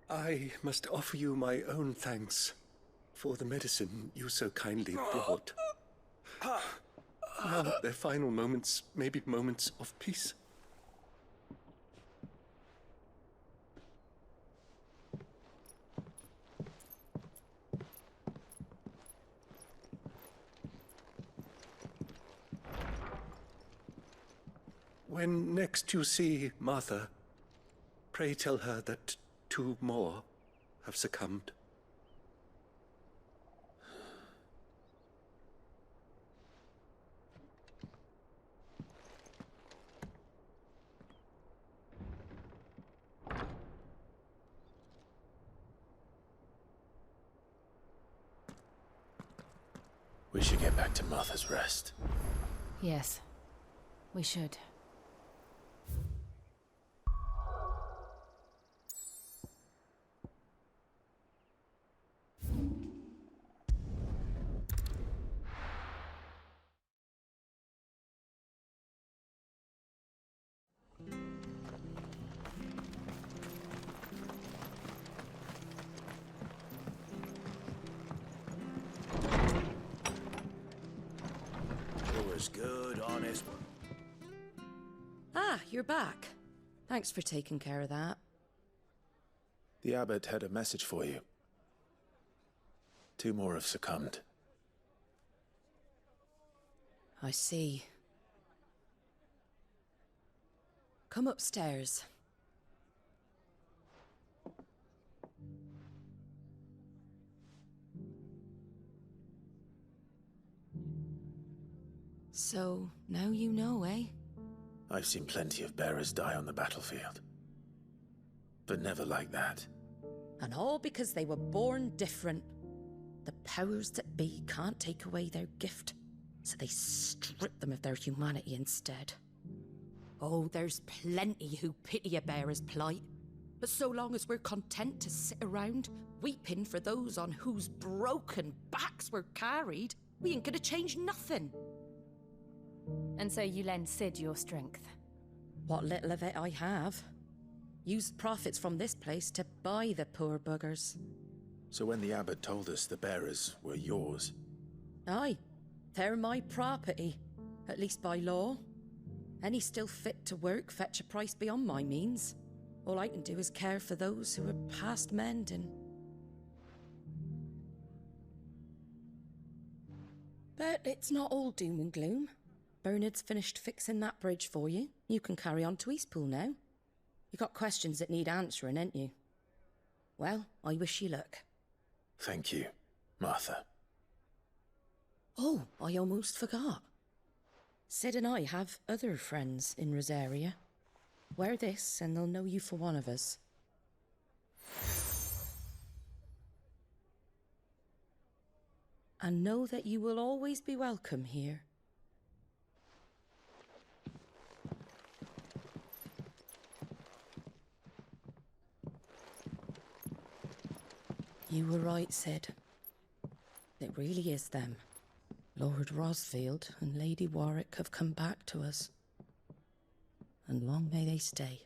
J: I must offer you my own thanks for the medicine you so kindly brought. Now their final moments may be moments of peace. When next you see Martha, pray tell her that 2 more have succumbed.
D: We should get back to Martha's Rest.
K: Yes, we should.
B: Good, honest.
L: Ah, you're back. Thanks for taking care of that.
D: The abbot had a message for you. 2 more have succumbed.
L: I see. Come upstairs. So, now you know, eh?
D: I've seen plenty of bearers die on the battlefield. But never like that.
L: And all because they were born different. The powers that be can't take away their gift, so they strip them of their humanity instead. Oh, there's plenty who pity a bearer's plight. But so long as we're content to sit around, weeping for those on whose broken backs we're carried, we ain't gonna change nothing.
K: And so you lend Cid your strength?
L: What little of it I have. Used profits from this place to buy the poor buggers.
D: So when the abbot told us the bearers were yours...
L: Aye, they're my property, at least by law. Any still fit to work fetch a price beyond my means. All I can do is care for those who are past mending. But it's not all doom and gloom. Bernard's finished fixing that bridge for you. You can carry on to Eastpool now. You got questions that need answering, ain't you? Well, I wish you luck.
D: Thank you, Martha.
L: Oh, I almost forgot. Cid and I have other friends in Rosaria. Wear this and they'll know you for one of us. And know that you will always be welcome here. You were right, Cid. It really is them. Lord Rosfield and Lady Warwick have come back to us. And long may they stay.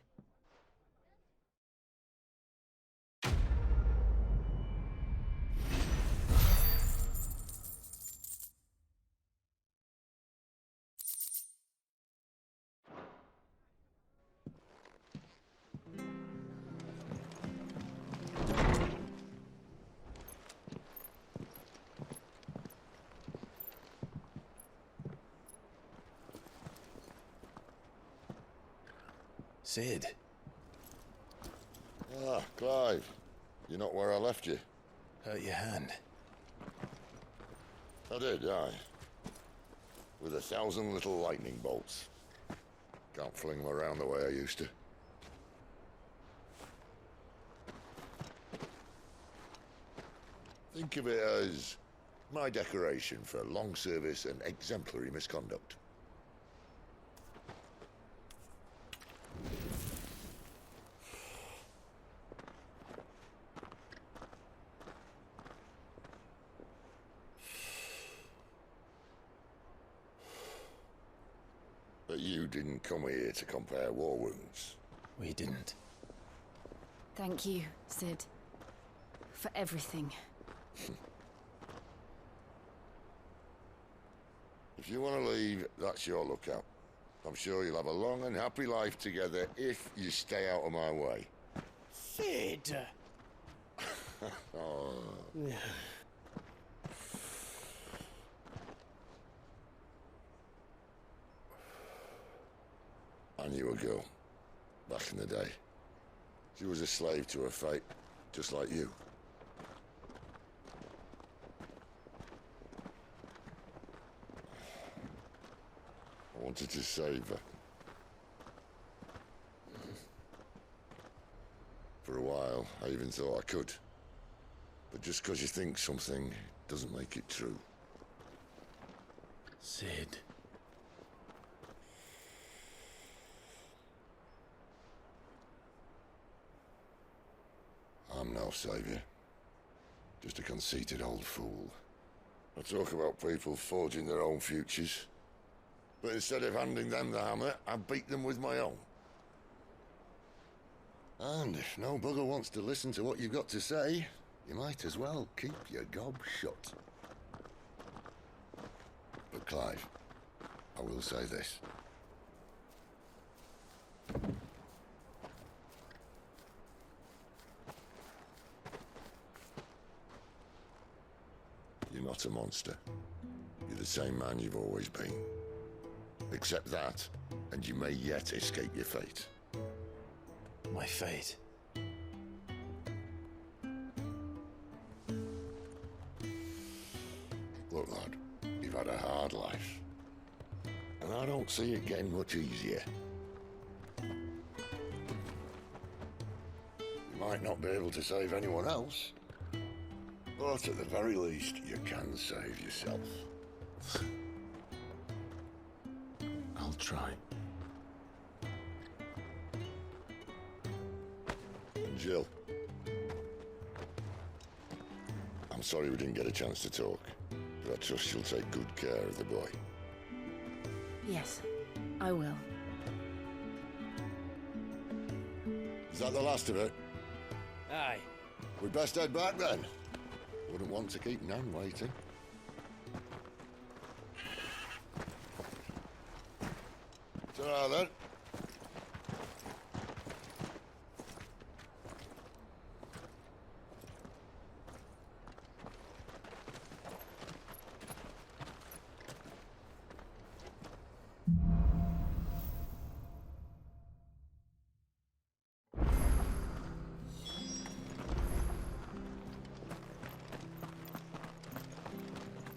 D: Cid.
A: Ah, Clive. You're not where I left you.
D: Hurt your hand.
A: I did, aye. With 1,000 little lightning bolts. Can't fling them around the way I used to. Think of it as my decoration for long service and exemplary misconduct. But you didn't come here to compare war wounds.
D: We didn't.
K: Thank you, Cid. For everything.
A: If you want to leave, that's your lookout. I'm sure you'll have a long and happy life together if you stay out of my way.
B: Cid!
A: Oh. I knew a girl, back in the day. She was a slave to her fate, just like you. I wanted to save her. For a while, I even thought I could. But just because you think something doesn't make it true.
D: Cid.
A: I'm no savior. Just a conceited old fool. I talk about people forging their own futures. But instead of handing them the hammer, I beat them with my own. And if no bugger wants to listen to what you've got to say, you might as well keep your gob shut. But Clive, I will say this. You're not a monster. You're the same man you've always been. Accept that, and you may yet escape your fate.
D: My fate?
A: Look, lad, you've had a hard life. And I don't see it getting much easier. You might not be able to save anyone else, but at the very least, you can save yourself.
D: I'll try.
A: And Jill. I'm sorry we didn't get a chance to talk, but I trust she'll take good care of the boy.
K: Yes, I will.
A: Is that the last of it?
H: Aye.
A: We best head back then. Wouldn't want to keep Nan waiting. Ta-ra then.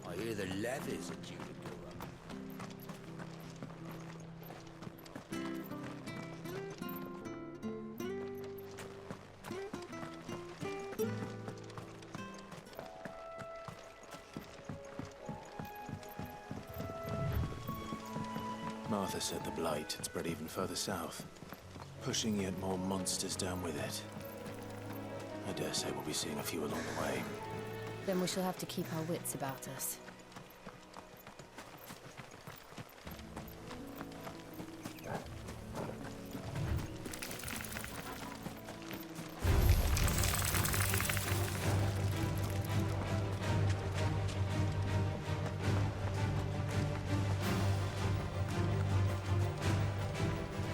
B: I hear the levies are due to go up.
D: Martha said the blight had spread even further south, pushing yet more monsters down with it. I dare say we'll be seeing a few along the way.
K: Then we shall have to keep our wits about us.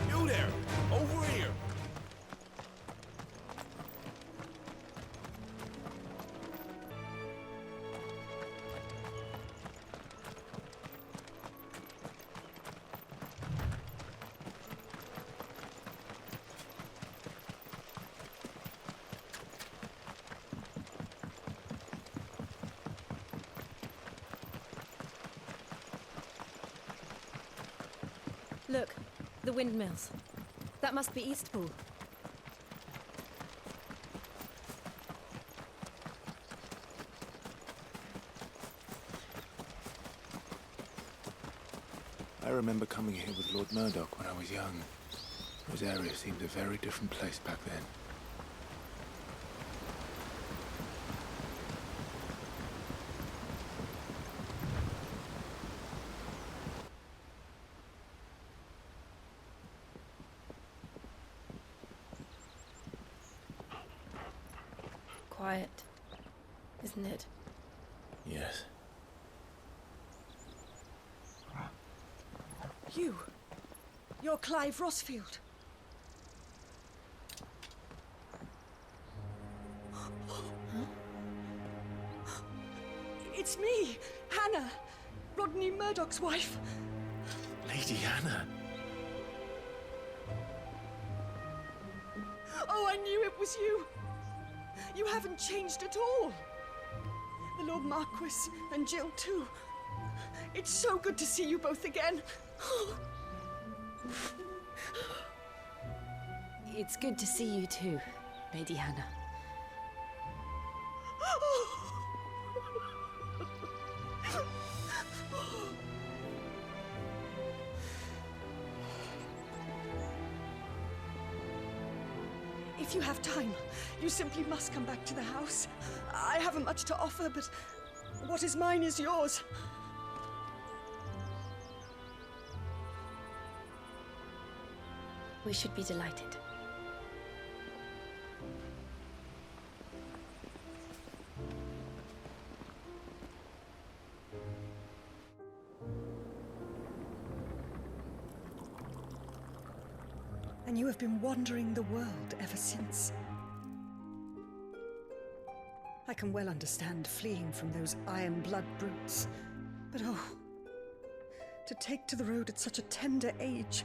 B: You there! Over here!
K: Look, the windmills. That must be Eastpool.
D: I remember coming here with Lord Murdoch when I was young. Those areas seemed a very different place back then.
K: Quiet, isn't it?
D: Yes.
T: You're Clive Rossfield. It's me, Hannah, Rodney Murdoch's wife.
D: Lady Hannah.
T: Oh, I knew it was you. You haven't changed at all. The Lord Marquis and Jill too. It's so good to see you both again.
K: It's good to see you too, Lady Hannah.
T: If you have time, you simply must come back to the house. I haven't much to offer, but what is mine is yours.
K: We should be delighted.
T: And you have been wandering the world ever since. I can well understand fleeing from those iron blood brutes, but oh, to take to the road at such a tender age.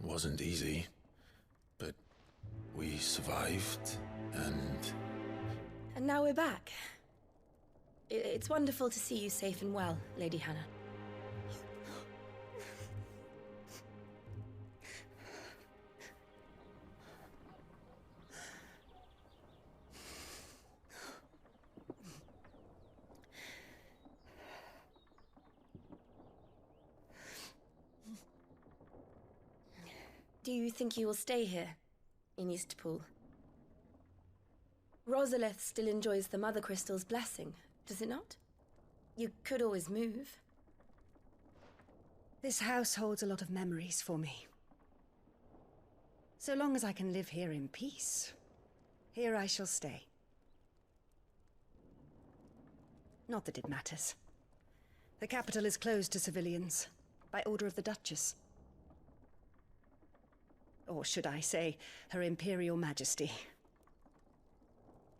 D: wasn't easy, but we survived, and...
K: And now we're back. It's wonderful to see you safe and well, Lady Hannah. Do you think you will stay here, in Eastpool? Rosalith still enjoys the Mother Crystal's blessing, does it not? You could always move.
U: This house holds a lot of memories for me. So long as I can live here in peace, here I shall stay. Not that it matters. The capital is closed to civilians, by order of the Duchess. Or should I say, Her Imperial Majesty.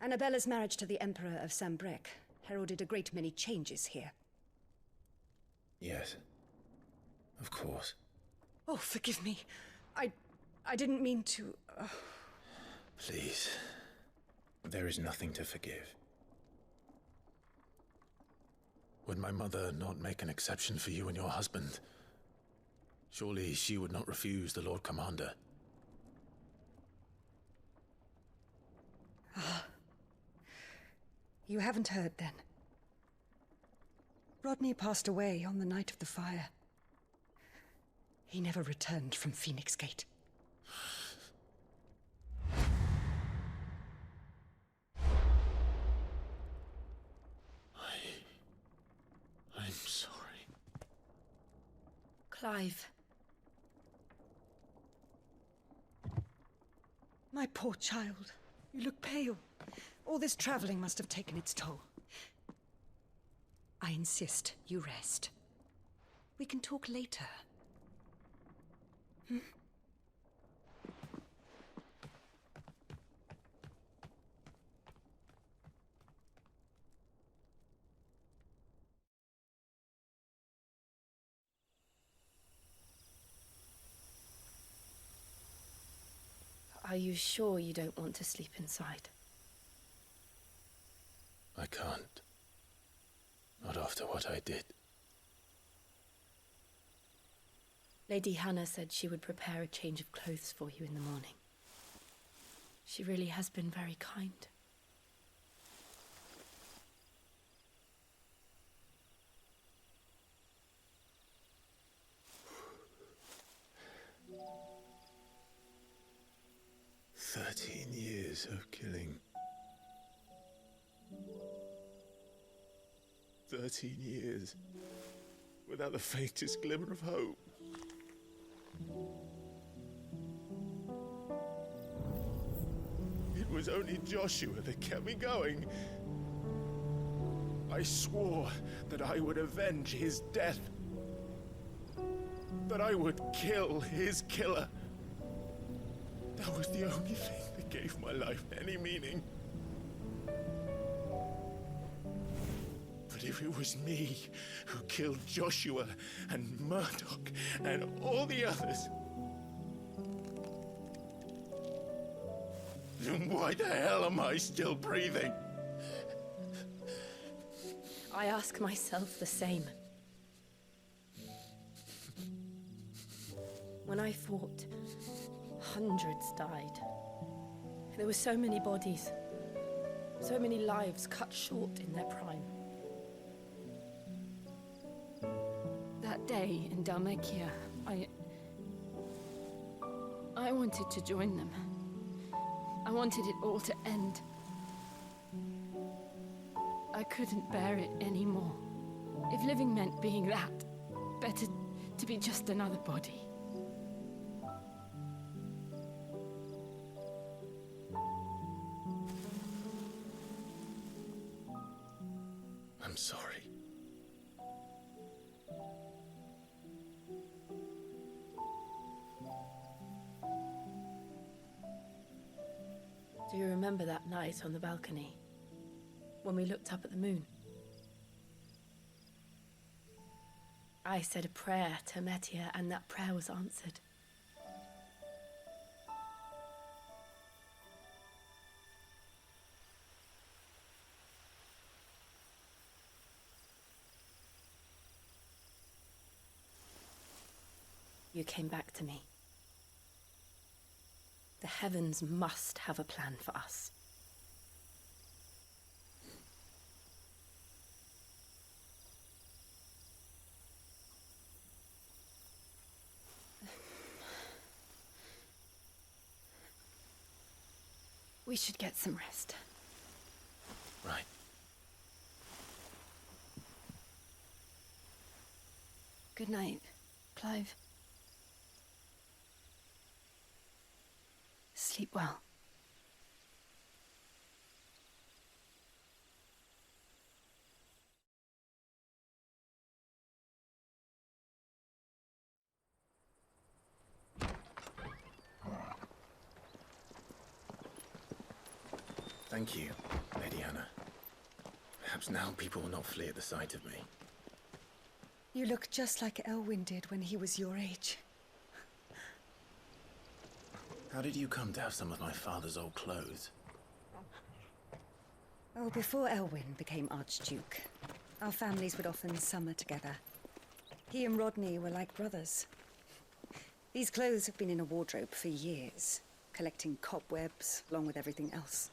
U: Annabella's marriage to the Emperor of Sambrec heralded a great many changes here.
D: Yes, of course.
U: Oh, forgive me. I didn't mean to...
D: Please. There is nothing to forgive. Would my mother not make an exception for you and your husband? Surely she would not refuse the Lord Commander.
U: You haven't heard, then. Rodney passed away on the night of the fire. He never returned from Phoenix Gate.
D: I'm sorry.
K: Clive.
U: My poor child. You look pale. All this traveling must have taken its toll. I insist you rest. We can talk later. Hmm?
K: Are you sure you don't want to sleep inside?
D: I can't. Not after what I did.
K: Lady Hannah said she would prepare a change of clothes for you in the morning. She really has been very kind.
D: "13 years of killing. 13 years without the faintest glimmer of hope. It was only Joshua that kept me going. I swore that I would avenge his death. That I would kill his killer. That was the only thing that gave my life any meaning. But if it was me who killed Joshua and Murdoch and all the others, then why the hell am I still breathing?
K: I ask myself the same. When I fought, hundreds died. There were so many bodies, so many lives cut short in their prime. That day in Dhalmekia, I wanted to join them. I wanted it all to end. I couldn't bear it anymore. If living meant being that, better to be just another body.
D: I'm sorry.
K: Do you remember that night on the balcony, when we looked up at the moon? I said a prayer to Metia, and that prayer was answered. You came back to me. The heavens must have a plan for us. We should get some rest.
D: Right.
K: Good night, Clive. Sleep well.
D: Thank you, Lady Hannah. Perhaps now people will not flee at the sight of me.
U: You look just like Elwyn did when he was your age.
D: How did you come to have some of my father's old clothes?
U: Oh, before Elwyn became Archduke, our families would often summer together. He and Rodney were like brothers. These clothes have been in a wardrobe for years, collecting cobwebs along with everything else.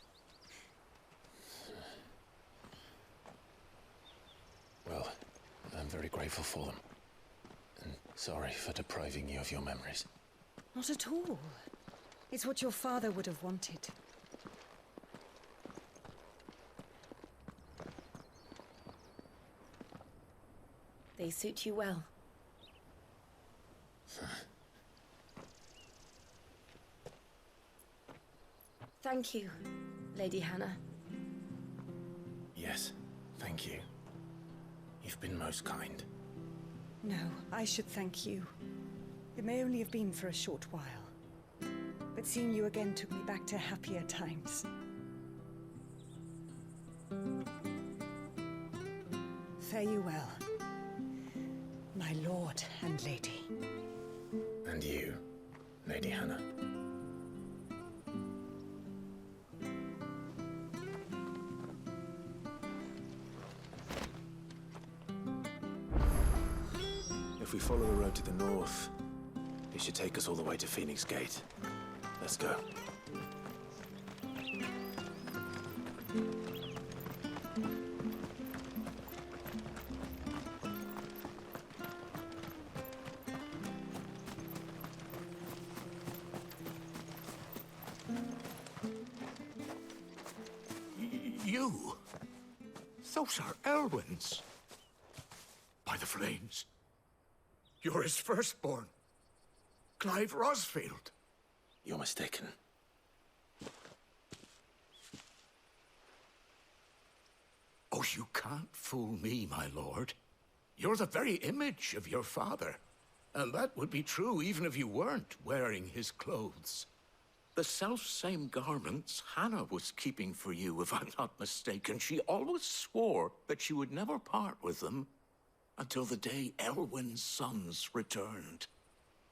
D: Well, I'm very grateful for them. And sorry for depriving you of your memories.
U: Not at all. It's what your father would have wanted.
K: They suit you well. Thank you, Lady Hannah.
D: Yes, thank you. You've been most kind.
U: No, I should thank you. It may only have been for a short while, but seeing you again took me back to happier times. Fare you well, my lord and lady.
D: And you, Lady Hannah. If we follow the road to the north, it should take us all the way to Phoenix Gate. Let's go.
B: You? Those are Elwyn's. By the flames. You're his firstborn. Clive Rosfield.
D: You're mistaken.
B: Oh, you can't fool me, my lord. You're the very image of your father. And that would be true even if you weren't wearing his clothes. The self-same garments Hannah was keeping for you, if I'm not mistaken. She always swore that she would never part with them until the day Elwyn's sons returned.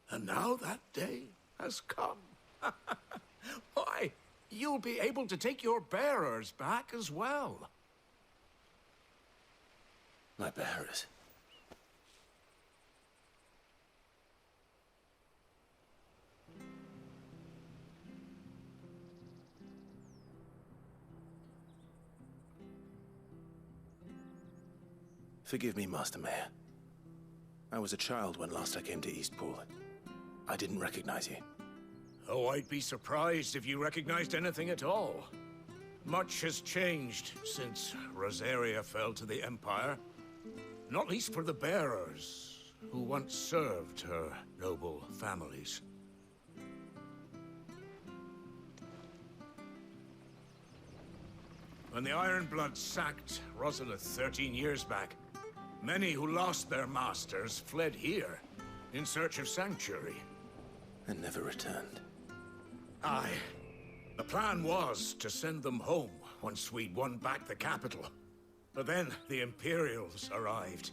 B: And now that day has come. Why, you'll be able to take your bearers back as well.
D: My bearers? Forgive me, Master Mayor. I was a child when last I came to Eastpool. I didn't recognize you.
B: Oh, I'd be surprised if you recognized anything at all. Much has changed since Rosaria fell to the Empire. Not least for the bearers, who once served her noble families. When the Ironbloods sacked Rosalith 13 years back, many who lost their masters fled here in search of sanctuary.
D: And never returned.
B: Aye. The plan was to send them home once we'd won back the capital. But then the Imperials arrived.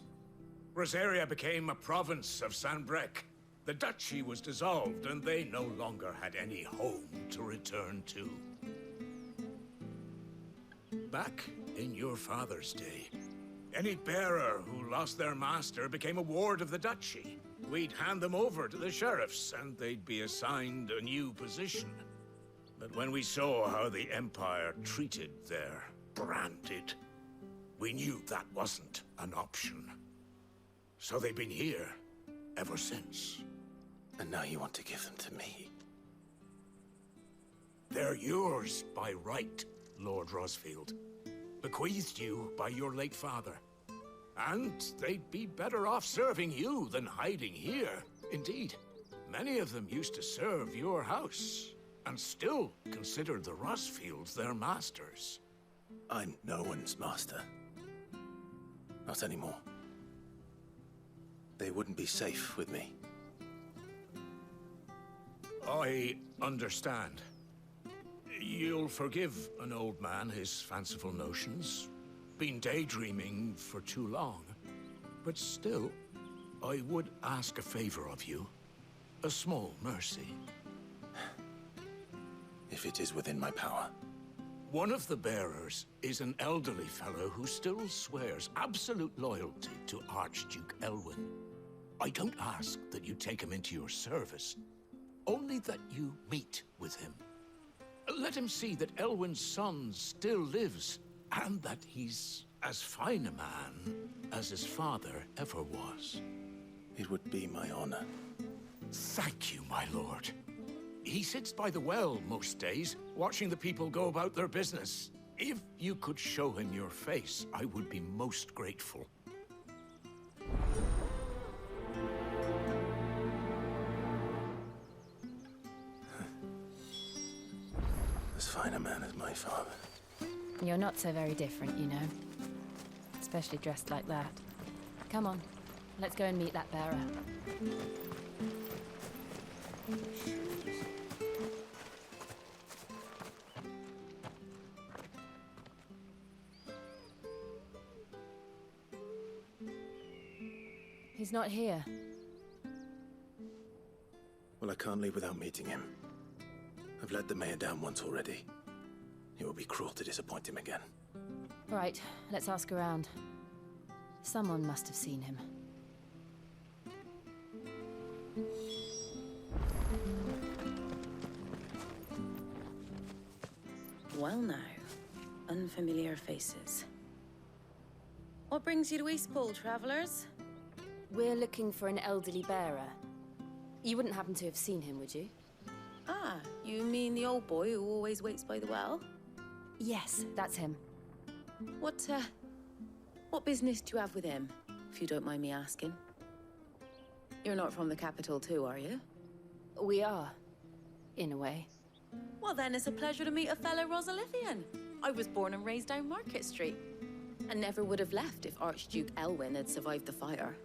B: Rosaria became a province of Sanbreque. The duchy was dissolved, and they no longer had any home to return to. Back in your father's day, any bearer who lost their master became a ward of the duchy. we'd hand them over to the sheriffs, and they'd be assigned a new position. But when we saw how the Empire treated their branded, we knew that wasn't an option. So they've been here ever since.
D: And now you want to give them to me?
B: They're yours by right, Lord Rosfield. Bequeathed you by your late father. And they'd be better off serving you than hiding here. Indeed, many of them used to serve your house, and still consider the Rosfields their masters.
D: I'm no one's master. Not anymore. They wouldn't be safe with me.
B: I understand. You'll forgive an old man his fanciful notions. Been daydreaming for too long. But still, I would ask a favor of you. A small mercy.
D: If it is within my power.
B: One of the bearers is an elderly fellow who still swears absolute loyalty to Archduke Elwyn. I don't ask that you take him into your service, only that you meet with him. Let him see that Elwyn's son still lives, and that he's as fine a man as his father ever was.
D: It would be my honor.
B: Thank you, my lord. He sits by the well most days, watching the people go about their business. If you could show him your face, I would be most grateful.
D: As fine a man as my father.
K: You're not so very different, you know. Especially dressed like that. Come on, let's go and meet that bearer. He's not here.
D: Well, I can't leave without meeting him. I've let the mayor down once already. It would be cruel to disappoint him again.
K: Right, let's ask around. Someone must have seen him.
L: Well now, unfamiliar faces. What brings you to Eastpool, travelers?
K: We're looking for an elderly bearer. You wouldn't happen to have seen him, would you?
L: Ah, you mean the old boy who always waits by the well?
K: Yes, that's him.
L: What business do you have with him, if you don't mind me asking? You're not from the capital too, are you?
K: We are, in a way.
L: Well then, it's a pleasure to meet a fellow Rosalithian. I was born and raised down Market Street, and never would have left if Archduke Elwyn had survived the fire.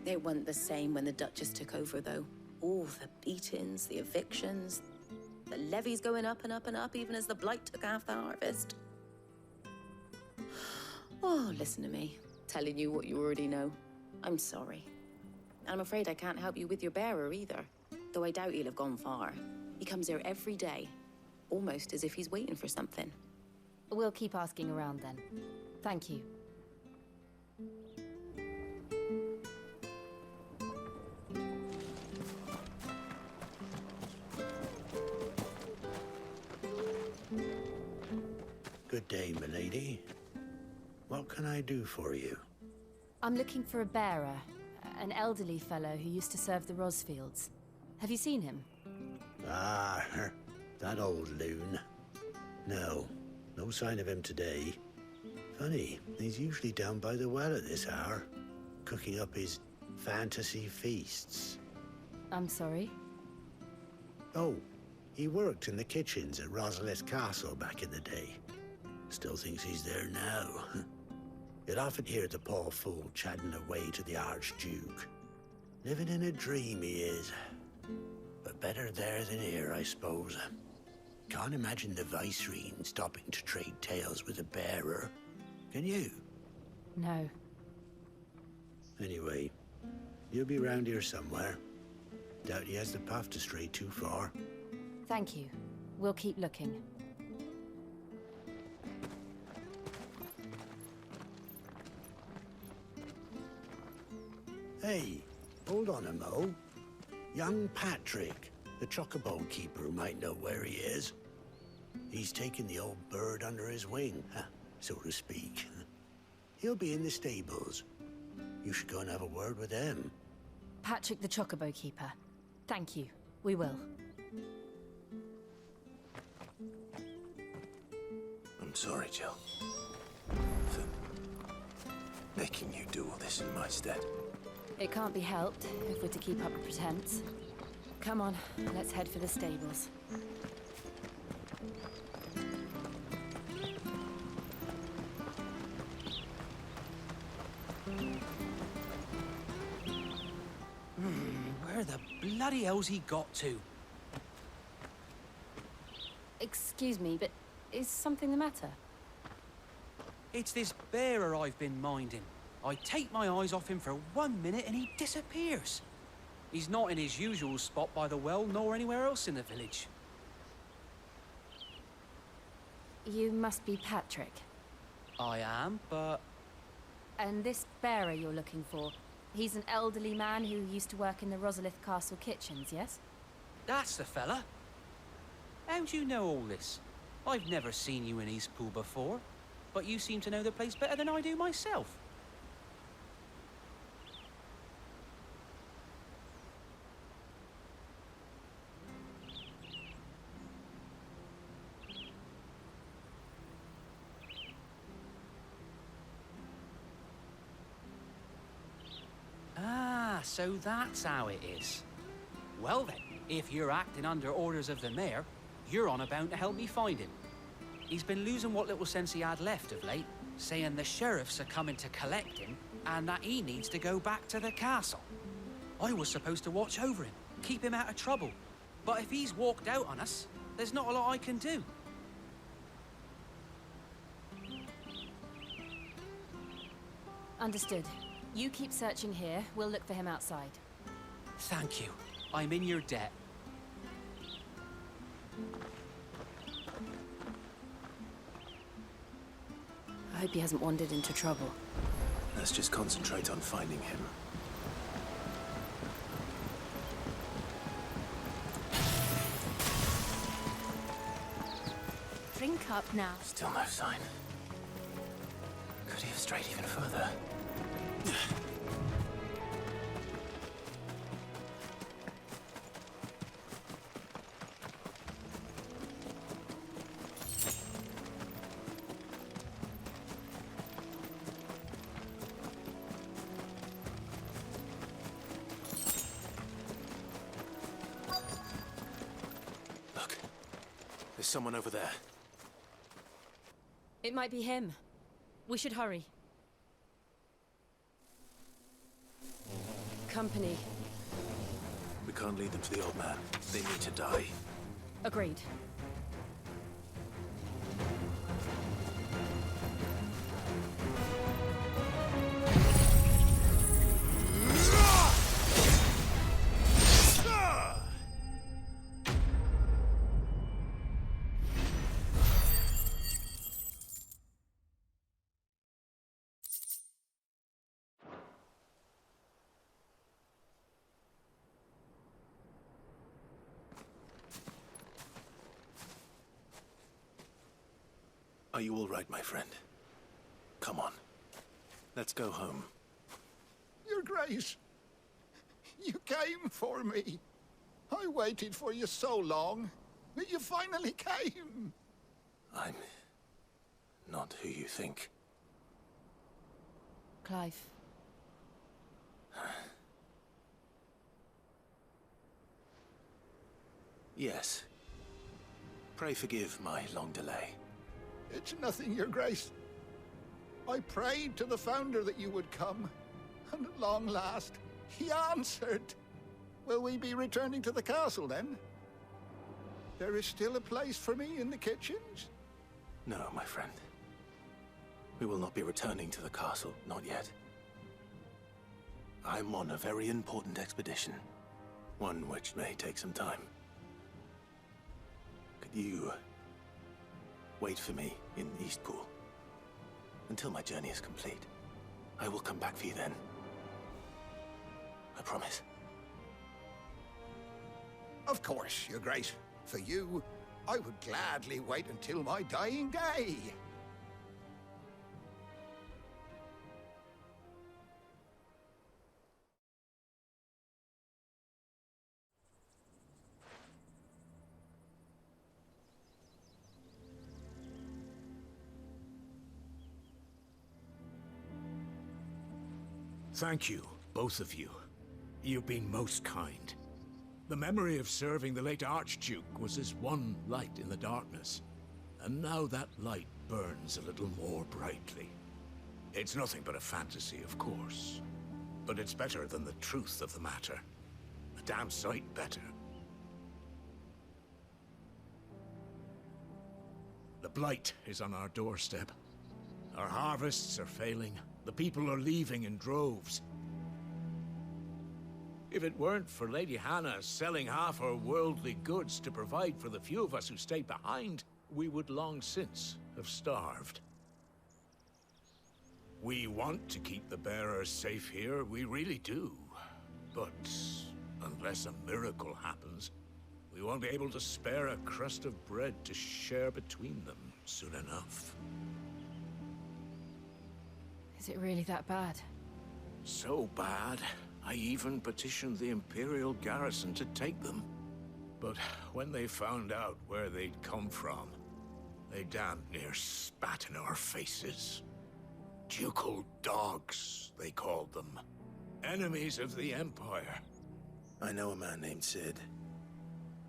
L: It wasn't the same when the Duchess took over, though. All the beatings, the evictions, the levies going up and up and up, even as the Blight took half the harvest. Oh, listen to me, telling you what you already know. I'm sorry. I'm afraid I can't help you with your bearer either, though I doubt he'll have gone far. He comes here every day, almost as if he's waiting for something.
K: We'll keep asking around then. Thank you.
E: Good day, milady. What can I do for you?
K: I'm looking for a bearer, an elderly fellow who used to serve the Rosfields. Have you seen him?
E: Ah, that old loon. No sign of him today. Funny, he's usually down by the well at this hour, cooking up his fantasy feasts.
K: I'm sorry?
E: Oh, he worked in the kitchens at Rosalith Castle back in the day. Still thinks he's there now. You'd often hear the poor fool chatting away to the Archduke. Living in a dream he is. But better there than here, I suppose. Can't imagine the Viceroy stopping to trade tales with a bearer. Can you?
K: No.
E: Anyway, you'll be round here somewhere. Doubt he has the puff to stray too far.
K: Thank you. We'll keep looking.
E: Hey, Hold on a mo. Young Patrick, the chocobo keeper, might know where he is. He's taken the old bird under his wing, so to speak. He'll be in the stables. You should go and have a word with him.
K: Patrick the Chocobo Keeper. Thank you. We will.
D: I'm sorry, Jill. For making you do all this in my stead.
K: It can't be helped if we're to keep up a pretense. Come on, let's head for the stables.
F: Where the bloody hell's he got to?
K: Excuse me, but is something the matter?
F: It's this bearer I've been minding. I take my eyes off him for 1 minute and he disappears. He's not in his usual spot by the well, nor anywhere else in the village.
K: You must be Patrick.
F: I am, but...
K: And this bearer you're looking for, he's an elderly man who used to work in the Rosalith Castle kitchens, yes?
F: That's the fella. How do you know all this? I've never seen you in Eastpool before, but you seem to know the place better than I do myself. Ah, so that's how it is. Well then, if you're acting under orders of the mayor, you're on about to help me find him. He's been losing what little sense he had left of late, saying the sheriffs are coming to collect him and that he needs to go back to the castle. I was supposed to watch over him, keep him out of trouble. But if he's walked out on us, there's not a lot I can do.
K: Understood. You keep searching here, we'll look for him outside.
F: Thank you. I'm in your debt.
K: I hope he hasn't wandered into trouble.
D: Let's just concentrate on finding him.
K: Drink up now.
D: Still no sign. Could he have strayed even further? Look, there's someone over there.
K: It might be him. We should hurry. Company.
D: We can't lead them to the old man. They need to die.
K: Agreed.
D: Are you all right, my friend? Come on. Let's go home.
C: Your Grace, you came for me. I waited for you so long, but you finally came.
D: I'm not who you think.
K: Clive.
D: Yes. Pray forgive my long delay.
C: It's nothing, Your Grace. I prayed to the Founder that you would come, and at long last, he answered. Will we be returning to the castle, then? There is still a place for me in the kitchens?
D: No, my friend. We will not be returning to the castle, not yet. I'm on a very important expedition, one which may take some time. Could you wait for me in Eastpool until my journey is complete? I will come back for you then. I promise.
C: Of course, Your Grace. For you, I would gladly wait until my dying day.
M: Thank you, both of you. You've been most kind. The memory of serving the late Archduke was as one light in the darkness, and now that light burns a little more brightly. It's nothing but a fantasy, of course, but it's better than the truth of the matter. A damn sight better. The Blight is on our doorstep. Our harvests are failing. The people are leaving in droves. If it weren't for Lady Hannah selling half her worldly goods to provide for the few of us who stayed behind, we would long since have starved. We want to keep the bearers safe here, we really do. But unless a miracle happens, we won't be able to spare a crust of bread to share between them soon enough.
K: Is it really that bad?
M: So bad, I even petitioned the Imperial garrison to take them. But when they found out where they'd come from, they damn near spat in our faces. Ducal dogs, they called them. Enemies of the Empire.
D: I know a man named Cid,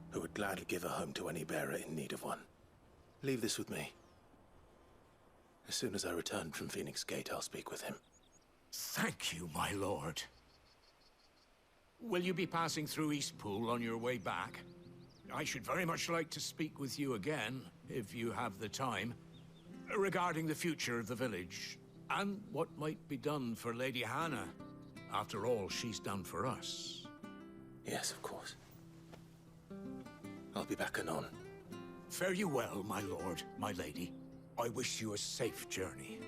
D: who would gladly give a home to any bearer in need of one. Leave this with me. As soon as I return from Phoenix Gate, I'll speak with him.
M: Thank you, my lord. Will you be passing through Eastpool on your way back? I should very much like to speak with you again, if you have the time, regarding the future of the village, and what might be done for Lady Hannah, after all she's done for us.
D: Yes, of course. I'll be back anon.
M: Fare you well, my lord, my lady. I wish you a safe journey.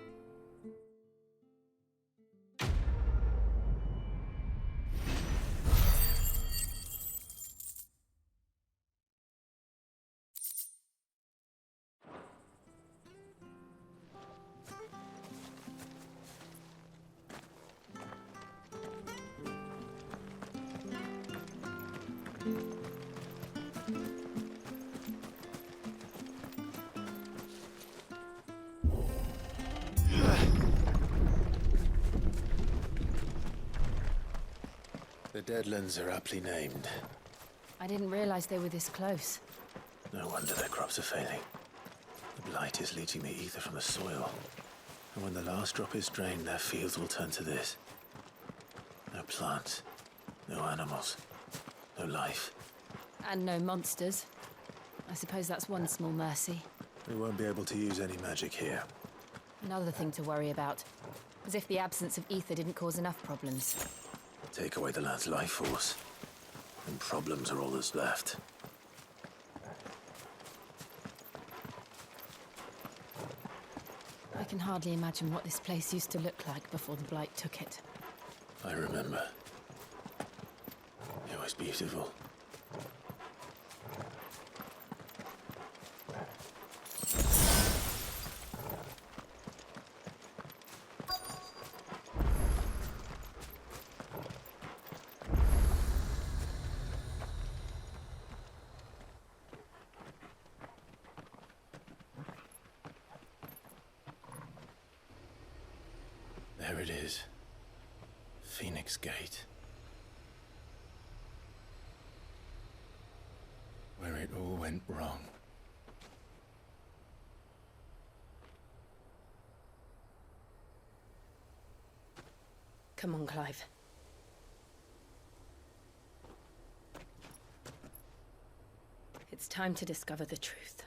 D: The Deadlands are aptly named.
K: I didn't realize they were this close.
D: No wonder their crops are failing. The Blight is leaching the ether from the soil. And when the last drop is drained, their fields will turn to this. No plants, no animals, no life.
K: And no monsters. I suppose that's one small mercy.
D: We won't be able to use any magic here.
K: Another thing to worry about. As if the absence of ether didn't cause enough problems.
D: Take away the lad's life force, and problems are all that's left.
K: I can hardly imagine what this place used to look like before the Blight took it.
D: I remember. It was beautiful. There it is. Phoenix Gate. Where it all went wrong.
L: Come on, Clive.
K: It's time to discover the truth.